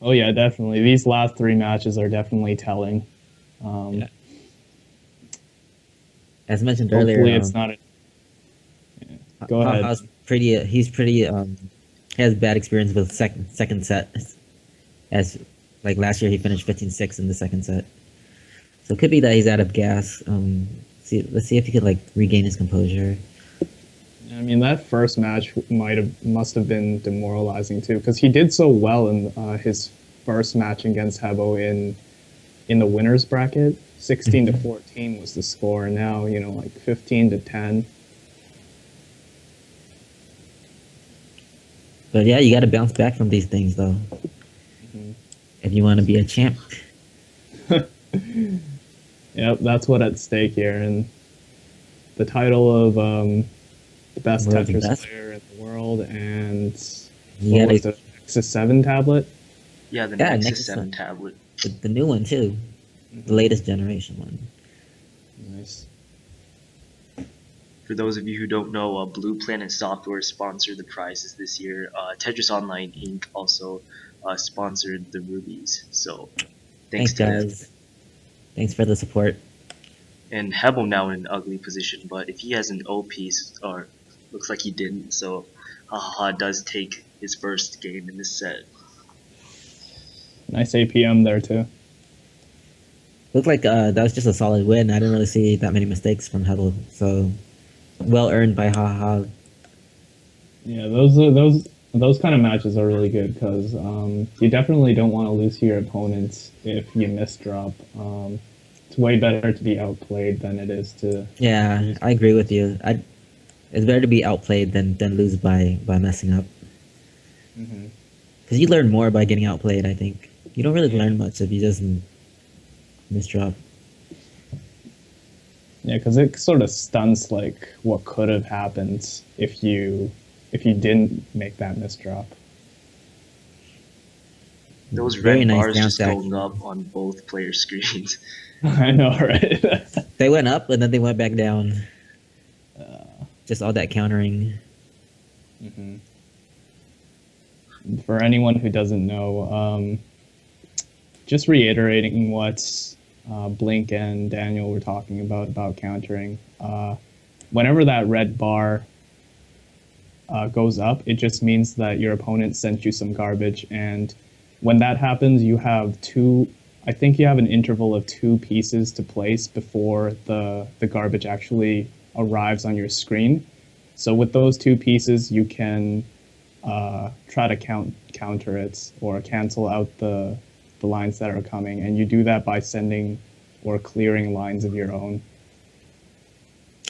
Oh yeah, definitely. These last three matches are definitely telling. Yeah. As mentioned earlier, Hopefully, it's not. Go ahead. Ha's pretty. He's pretty. He has bad experience with second set. As like last year, he finished 15-6 in the second set. So it could be that he's out of gas. Let's see if he could like regain his composure. I mean, that first match must have been demoralizing too, because he did so well in his first match against Hebo in the winners bracket. 16-14 was the score. And now like 15-10. But yeah, you got to bounce back from these things though, if you want to be a champ. Yep, that's what at stake here, and the title of the best World's Tetris best. player in the world, and You what got was to the Nexus 7 tablet? Yeah, the yeah, Nexus Nexus 7 tablet. the new one too, the latest generation one. Nice. For those of you who don't know, Blue Planet Software sponsored the prizes this year. Tetris Online Inc. also sponsored the rubies. So thanks Thanks to them. guys. Thanks for the support. And Hebel now in an ugly position, but if he has an O piece, or looks like he didn't, so Hahaha does take his first game in this set. Nice APM there too. Looked like that was just a solid win. I didn't really see that many mistakes from Havel, so well earned by Haha. Yeah, those kind of matches are really good because you definitely don't want to lose to your opponents if you miss drop. It's way better to be outplayed than it is to. Yeah, I agree with you. It's better to be outplayed than lose by messing up. Because you learn more by getting outplayed. I think you don't really learn much if you just misdrop. Yeah, because it sort of stunts like what could have happened if you didn't make that misdrop. Those Very red nice bars down just stack. going up on both players' screens. I know, right? They went up and then they went back down. Just all that countering. For anyone who doesn't know, just reiterating what Blink and Daniel were talking about countering. Whenever that red bar goes up, it just means that your opponent sent you some garbage, and when that happens, you have two. I think you have an interval of 2 pieces to place before the garbage actually arrives on your screen. So with those 2 pieces, you can try to counter it or cancel out the lines that are coming, and you do that by sending or clearing lines of your own.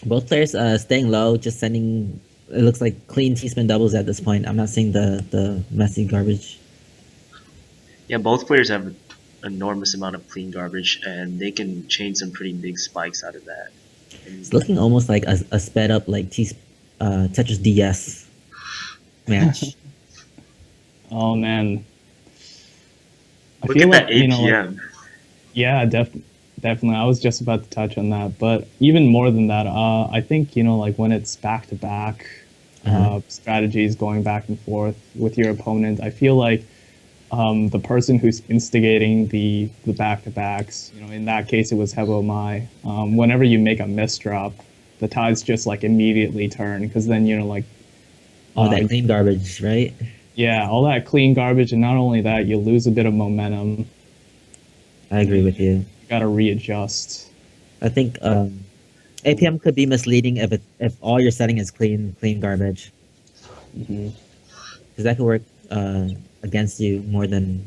Both players staying low, just sending. It looks like clean T-spin doubles at this point. I'm not seeing the messy garbage. Yeah, both players have an enormous amount of clean garbage, and they can chain some pretty big spikes out of that. It's looking almost like a sped up like Tetris DS match. Oh man, Look at that APM. Yeah, definitely. I was just about to touch on that, but even more than that, I think like when it's back to back strategies going back and forth with your opponent, I feel like the person who's instigating the back to backs, in that case it was Hebo Mai. Whenever you make a misdrop, the tides just like immediately turn because then like All that clean garbage, right? yeah, all that clean garbage, and not only that, you lose a bit of momentum. I agree with you. You got to readjust. I think APM could be misleading if all you're setting is clean garbage, because that could work against you more than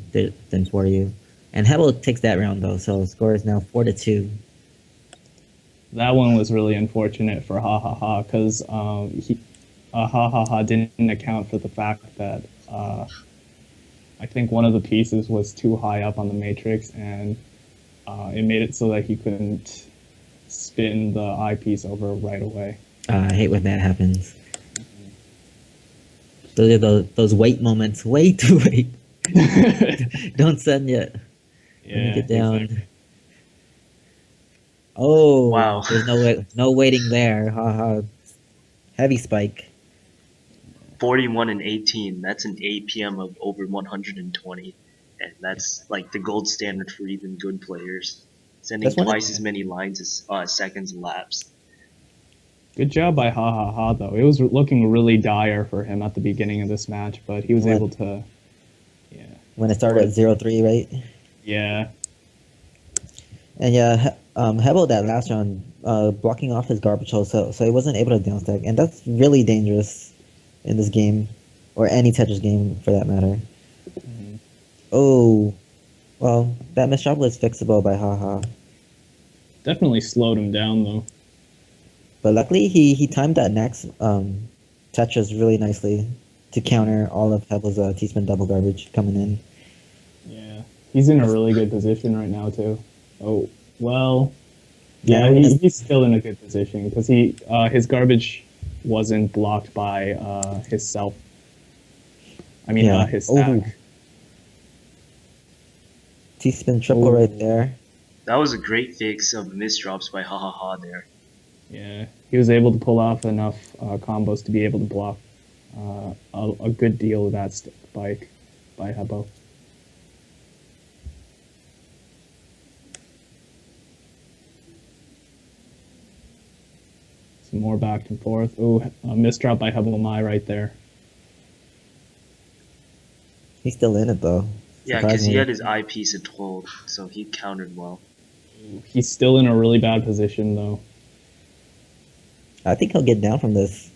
for you. And Havel takes that round though, so score is now 4-2. That one was really unfortunate for HaHaHa because HaHaHa didn't account for the fact that I think one of the pieces was too high up on the matrix, and it made it so that he couldn't spin the eyepiece over right away. I hate when that happens. Those are those wait moments. Wait. Don't send yet. Let me get down. Exactly. Oh, wow. There's no waiting there. Haha. Heavy spike. 41 and 18. That's an APM of over 120, and that's like the gold standard for even good players. Sending twice as many lines as seconds elapsed. Good job by HaHaHa though. It was looking really dire for him at the beginning of this match, but he was able to. Yeah. When it started at 0-3, right? Yeah. And yeah, Havel that last round, blocking off his garbage hole, so he wasn't able to downstack, and that's really dangerous in this game, or any Tetris game for that matter. Oh, well, that missed shot was fixable by Haha. Definitely slowed him down though. But luckily, he timed that next Tetris really nicely to counter all of Havel's T-spin double garbage coming in. Yeah, he's in a really good position right now too. Oh well, yeah, he's still in a good position because his garbage wasn't blocked by his self. I mean, his stack. T-spin triple right there. That was a great fix of misdrops by HaHaHa there. Yeah, he was able to pull off enough combos to be able to block a good deal of that spike by Havel. Some more back and forth. Ooh, a misdrop by Havel Mai right there. He's still in it though. Yeah, because he had his eyepiece at 12, so he countered well. He's still in a really bad position though. I think he'll get down from this.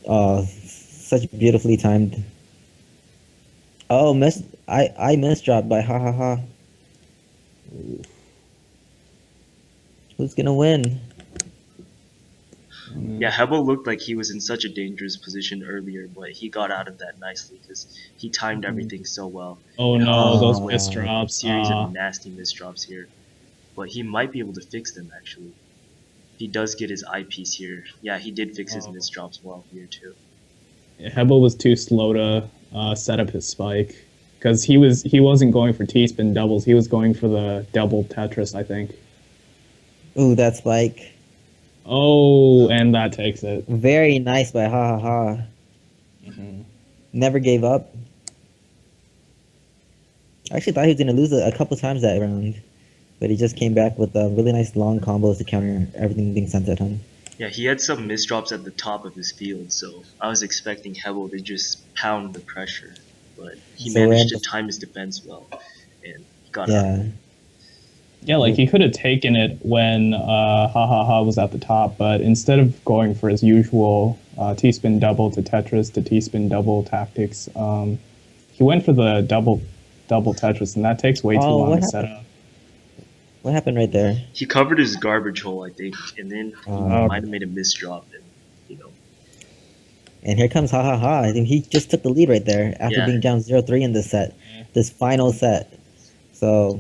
Such beautifully timed. Oh, I misdropped by HaHaHa. Who's gonna win? Yeah, Havel looked like he was in such a dangerous position earlier, but he got out of that nicely because he timed everything so well. Oh no, those misdrops. Series of nasty misdrops here. But he might be able to fix them actually. He does get his eyepiece here. Yeah, he did fix his misdrops well here too. Yeah, Havel was too slow to set up his spike because he wasn't going for T-spin doubles. He was going for the double Tetris, I think. Ooh, that spike. Oh, and that takes it. Very nice by HaHaHa. Never gave up. I actually thought he was going to lose a couple times that round, but he just came back with really nice long combos to counter everything being sent at him. Yeah, he had some misdrops at the top of his field, so I was expecting Havel to just pound the pressure, but he managed to time his defense well and got out. Yeah, like he could have taken it when HaHaHa was at the top, but instead of going for his usual T-spin double to Tetris to T-spin double tactics, he went for the double Tetris, and that takes way too long to set up. What happened right there? He covered his garbage hole, I think, and then he might have made a misdrop, and And here comes HaHaHa. I think he just took the lead right there after being down 0-3 in this set, this final set. So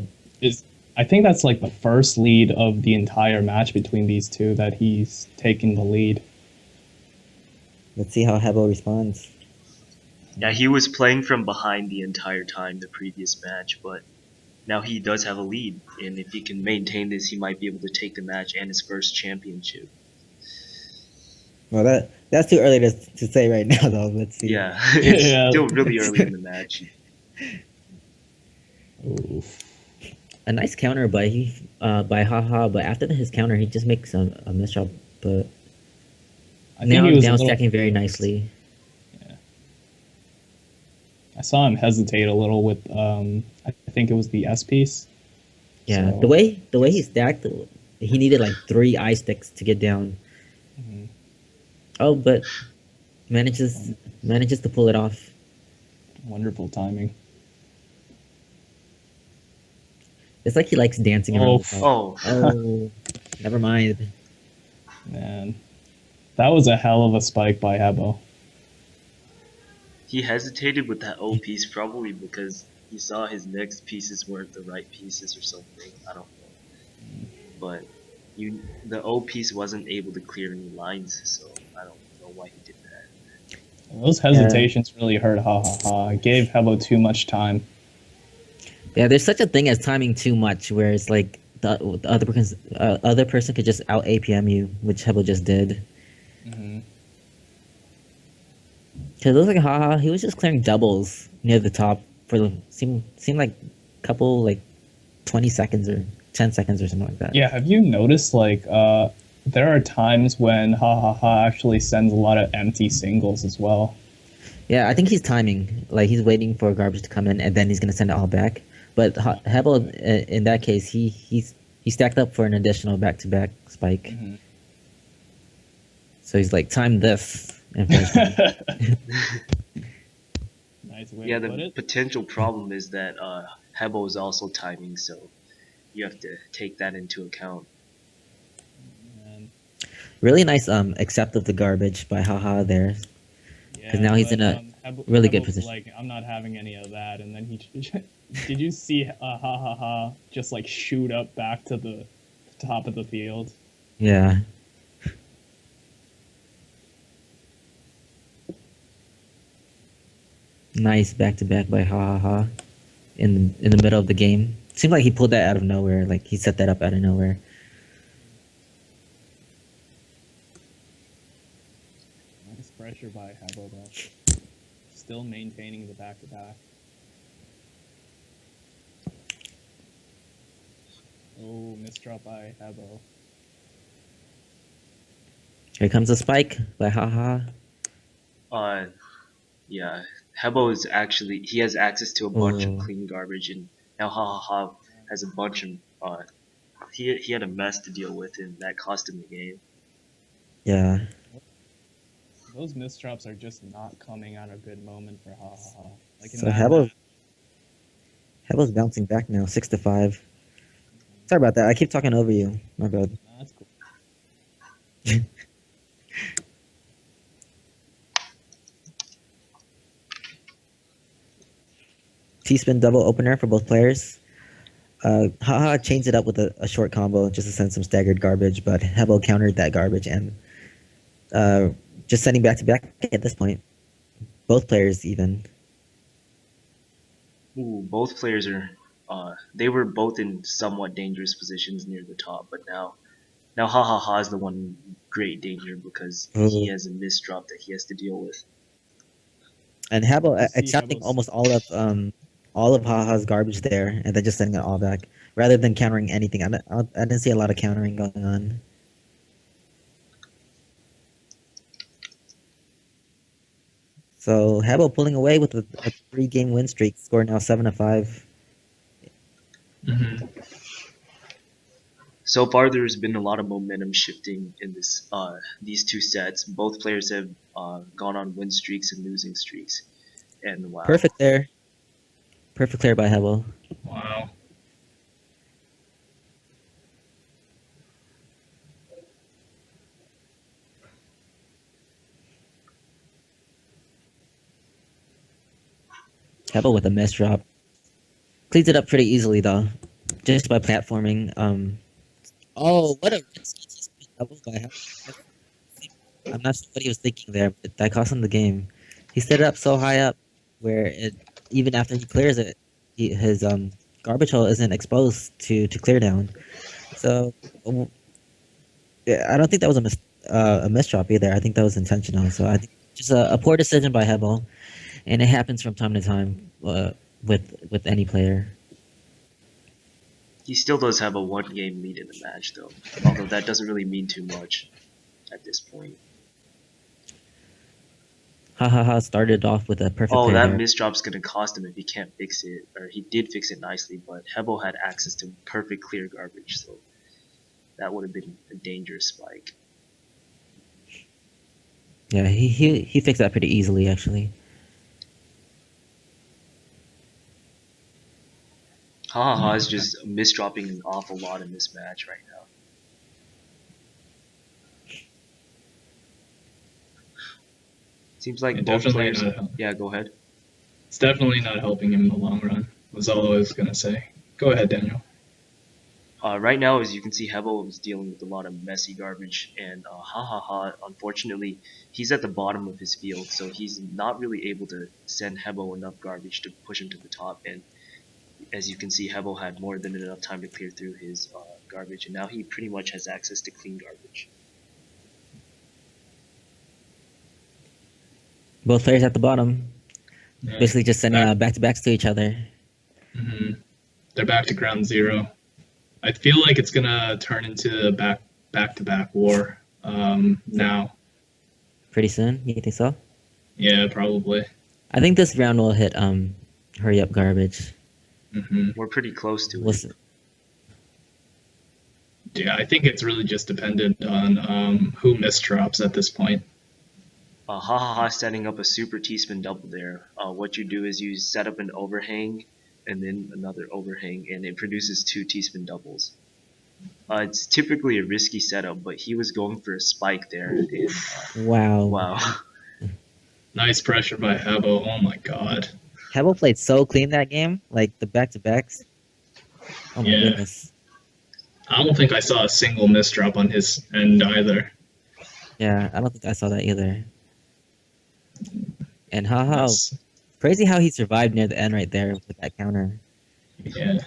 I think that's like the first lead of the entire match between these two that he's taking the lead. Let's see how Havel responds. Yeah, he was playing from behind the entire time the previous match, but now he does have a lead, and if he can maintain this, he might be able to take the match and his first championship. Well, that's too early to say right now, though. Let's see. Yeah, it's still really early in the match. Oof. a nice counter by Haha, but after his counter, he just makes a misshot. But I think now he he's was a down little stacking very nervous. nicely. Yeah. I saw him hesitate a little with I think it was the S piece. Yeah, So the way he stacked, he needed like three eye sticks to get down. mhm. Oh, but manages Won- manages to pull it off. wonderful timing. It's like he likes dancing around Oh the top. Oh, Oh, never mind. man, that was a hell of a spike by Hebo. he hesitated with that O piece probably because he saw his next pieces weren't the right pieces or something. I don't know, but the O piece wasn't able to clear any lines, so I don't know why he did that. Those Yeah, hesitations really hurt Hahaha. It gave Hebo too much time. yeah. There's such a thing as timing too much, where it's like the other person could just out APM you, which Hebo just did. Hmm. Cause it looks like Haha, he was just clearing doubles near the top for the seemed like couple like 20 seconds or 10 seconds or something like that. Yeah, have you noticed there are times when Hahaha actually sends a lot of empty singles as well. Yeah, I think he's timing. Like he's waiting for garbage to come in, and then he's gonna send it all back. But Hebel, in that case, he stacked up for an additional back-to-back spike. Hmm. So he's like, time this and finish me. Nice way to Yeah, put the it. potential problem is that Hebo is also timing, so you have to take that into account. And Really nice accept of the garbage by Haha there, because yeah, now he's but in a really good Hebo was position. like, "I'm not having any of that," and then he did you see Hahaha just like shoot up back to the top of the field? Yeah, nice back-to-back by Haha in the middle of the game. Seemed like he pulled that out of nowhere. Like he set that up out of nowhere. Nice pressure by Hebo though. Still maintaining the back to back. Oh, misdrop by Hebo. Here comes a spike by Haha. Uh, yeah, Hebo is actually he has access to a bunch of Oh, clean garbage, and now HaHaHa has a bunch of he had a mess to deal with, and that cost him the game. yeah. Those misdrops are just not coming at a good moment for Hahaha. Like in So that match. Hebel's bouncing back now, 6-5. Sorry about that. I keep talking over you. My bad. Nah, that's cool. T-spin double opener for both players. Haha changed it up with a short combo just to send some staggered garbage, but Hebel countered that garbage and uh, just sending back to back at this point. Both players even. Ooh, both players are they were both in somewhat dangerous positions near the top, but now HaHaHa is the one in great danger because he Ooh. has a misdrop that he has to deal with. And Hebel You see accepting Hebo's. almost all of Haha's garbage there and then just sending it all back rather than countering anything. I didn't see a lot of countering going on. So Hebel pulling away with a 3-game win streak, score now 7-5. Mm-hmm. So far, there's been a lot of momentum shifting in this these two sets. Both players have gone on win streaks and losing streaks, and wow, Perfect there. Perfect clear by Hebel. Wow. Hebel with a miss drop. Cleans it up pretty easily though, just by platforming. Oh, what a risky spin double by Hebel. I'm not sure what he was thinking there, but that cost him the game. He set it up so high up where even after he clears it, his garbage hole isn't exposed to clear down. So yeah, I don't think that was a misdrop either. I think that was intentional. So I think just a poor decision by Hebel, and it happens from time to time with any player. He still does have a 1-game lead in the match, though. Although that doesn't really mean too much at this point. Hahaha started off with a perfect Oh, play that there. misdrop's gonna cost him if he can't fix it. Or he did fix it nicely, but Havel had access to perfect clear garbage, so that would have been a dangerous spike. Yeah, he fixed that pretty easily, actually. Hahaha is just misdropping an awful lot in this match right now. Seems like both definitely players. not. Yeah, go ahead. It's definitely not helping him in the long run. Was all I was gonna say. Go ahead, Daniel. Right now, as you can see, Havel is dealing with a lot of messy garbage, and Hahaha, unfortunately, he's at the bottom of his field, so he's not really able to send Havel enough garbage to push him to the top. And as you can see, Havel had more than enough time to clear through his garbage, and now he pretty much has access to clean garbage. Both players at the bottom, Yeah. basically just sending back-to-backs to each other. Mm-hmm. They're back to ground zero. I feel like it's gonna turn into a back-to-back war now. Pretty soon, you think so? Yeah, probably. I think this round will hit hurry up garbage. Mm-hmm. We're pretty close to We'll it. see. Yeah, I think it's really just dependent on who misdrops at this point. Hahaha setting up a super T-spin double there. What you do is you set up an overhang and then another overhang, and it produces 2 T-spin doubles. It's typically a risky setup, but he was going for a spike there. And, Wow. wow. Nice pressure by Havel. Oh my god. Havel played so clean that game, like the back-to-backs. Oh my Yeah. goodness. I don't think I saw a single misdrop on his end either. Yeah, I don't think I saw that either. And Haha, That's- crazy how he survived near the end right there with that counter. yeah.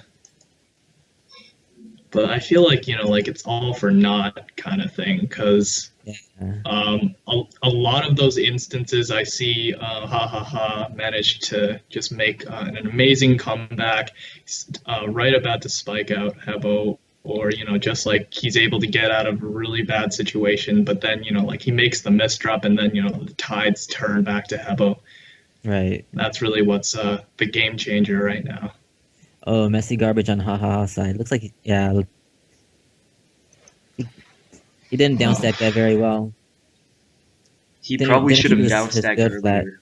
But I feel like, like it's all for naught kind of thing, because Yeah. a lot of those instances I see Hahaha managed to just make an amazing comeback, right about to spike out Hebo, or just like he's able to get out of a really bad situation, but then like he makes the misdrop, and then the tides turn back to Hebo. Right. That's really what's the game changer right now. Oh, messy garbage on Haha side. Looks like yeah. He didn't downstack that very well. He Didn't- probably didn't should have keep his downstacked field flat. earlier.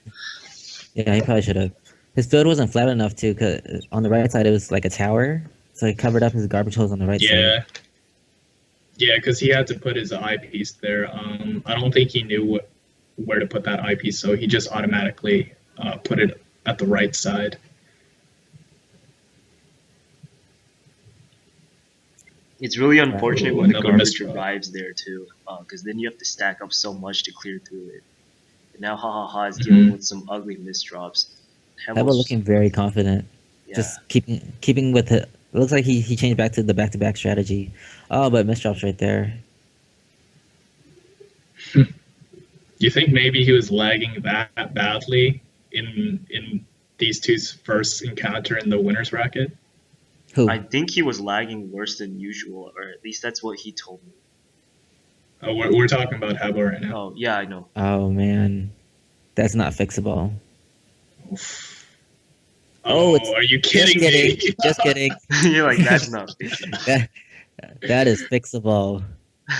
Yeah, he probably should have. His field wasn't flat enough too, cause on the right side it was like a tower, so he covered up his garbage holes on the right Yeah. side. Yeah, because he had to put his eyepiece there. I don't think he knew where to put that eyepiece, so he just automatically put it at the right side. It's really unfortunate Ooh, when the another garbage misdrop. arrives there too, because then you have to stack up so much to clear through it. And now Hahaha is dealing with some ugly misdrops. Havel looking very confident. yeah. Just keeping with it. It looks like he changed back to the back-to-back strategy. Oh, but misdrops right there. Do you think maybe he was lagging that badly in these two's first encounter in the winners bracket? Who? I think he was lagging worse than usual, or at least that's what he told me. Oh, we're talking about Hebo right now. Oh, yeah, I know. Oh man, that's not fixable. Oh, it's are you Just kidding kidding. me? Just kidding. You're like, that's not fixing. That is fixable.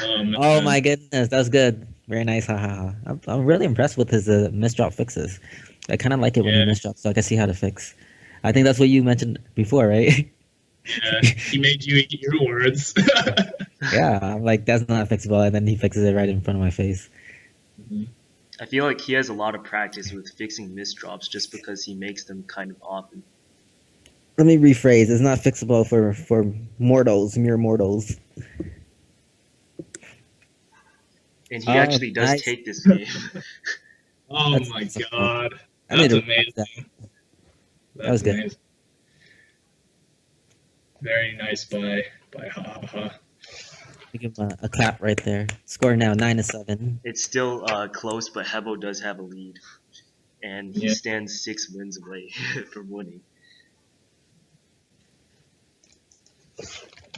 Man. Oh my goodness, that was good. Very nice, haha. I'm really impressed with his misdrop fixes. I kind of like it when he Yeah. misdrops, so I can see how to fix. I think that's what you mentioned before, right? Yeah, he made you eat your words. Yeah, I'm like, that's not fixable, and then he fixes it right in front of my face. I feel like he has a lot of practice with fixing misdrops just because he makes them kind of often. Let me rephrase. It's not fixable for mortals, mere mortals. And he Oh, actually does nice. take this game. Oh That's my fixable. god. I need That's to watch amazing. that. That's was good. amazing. Very nice by Hahaha. Give him a clap right there. Score now 9-7. It's still close, but Hebo does have a lead. And he Yeah. stands 6 wins away from winning.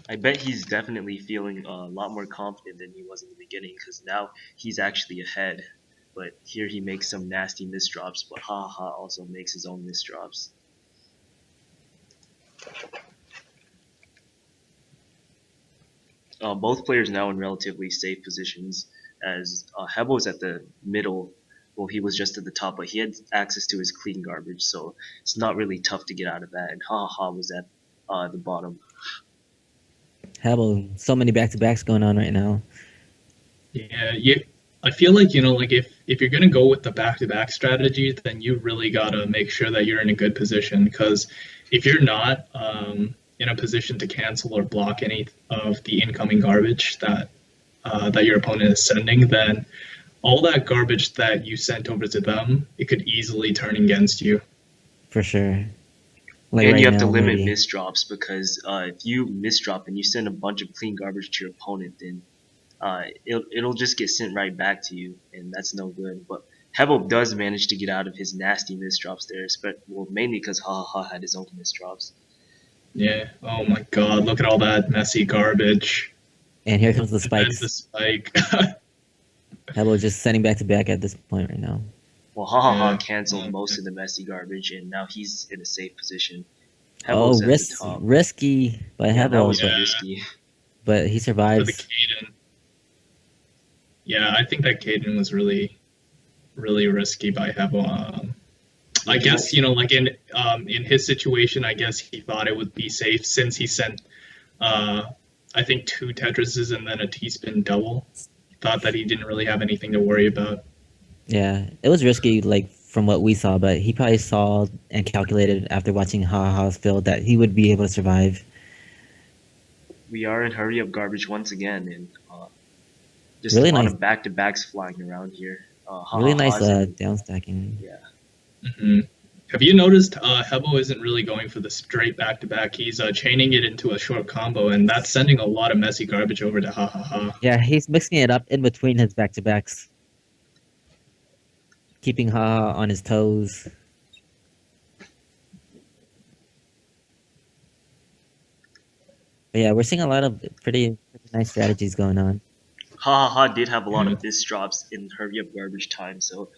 I bet he's definitely feeling a lot more confident than he was in the beginning because now he's actually ahead. But here he makes some nasty misdrops, but Haha also makes his own misdrops. Both players now in relatively safe positions as Havel is at the middle. Well, he was just at the top, but he had access to his clean garbage, so it's not really tough to get out of that. And Haha was at the bottom. Havel, so many back-to-backs going on right now. Yeah, I feel like like if you're gonna go with the back-to-back strategy, then you really gotta make sure that you're in a good position. Because if you're not in a position to cancel or block any of the incoming garbage that your opponent is sending, then all that garbage that you sent over to them, it could easily turn against you. For sure. Like And right you have to now, limit maybe. misdrops because if you misdrop and you send a bunch of clean garbage to your opponent, then it'll just get sent right back to you, and that's no good. But Havel does manage to get out of his nasty misdrops there, well, mainly because Haha had his own misdrops. Yeah. Oh my God! Look at all that messy garbage. And here comes the And then the spikes. spike. Havel just sending back-to-back at this point right now. Well, Haha Yeah. canceled most of the messy garbage, and now he's in a safe position. Oh, Havel's at the top. risky by Yeah, that Havel, was but Yeah. risky. he For the survives. Caden. Yeah, I think that Caden was really, really risky by Havel. I guess like in his situation, I guess he thought it would be safe since he sent, uh, I think 2 Tetrises and then a T-spin double. He thought that he didn't really have anything to worry about. Yeah, it was risky, like from what we saw, but he probably saw and calculated after watching Haha's field that he would be able to survive. We are in hurry up garbage once again, and just a Really lot nice, of back-to-backs flying around here. really nice Haha's in, down stacking. yeah. Hmm. Have you noticed Hebo isn't really going for the straight back-to-back? He's chaining it into a short combo, and that's sending a lot of messy garbage over to Hahaha. Yeah, he's mixing it up in between his back-to-backs, keeping Haha on his toes. But yeah, we're seeing a lot of pretty nice strategies going on. Haha did have a lot Yeah. of misdrops in hurry up garbage time, so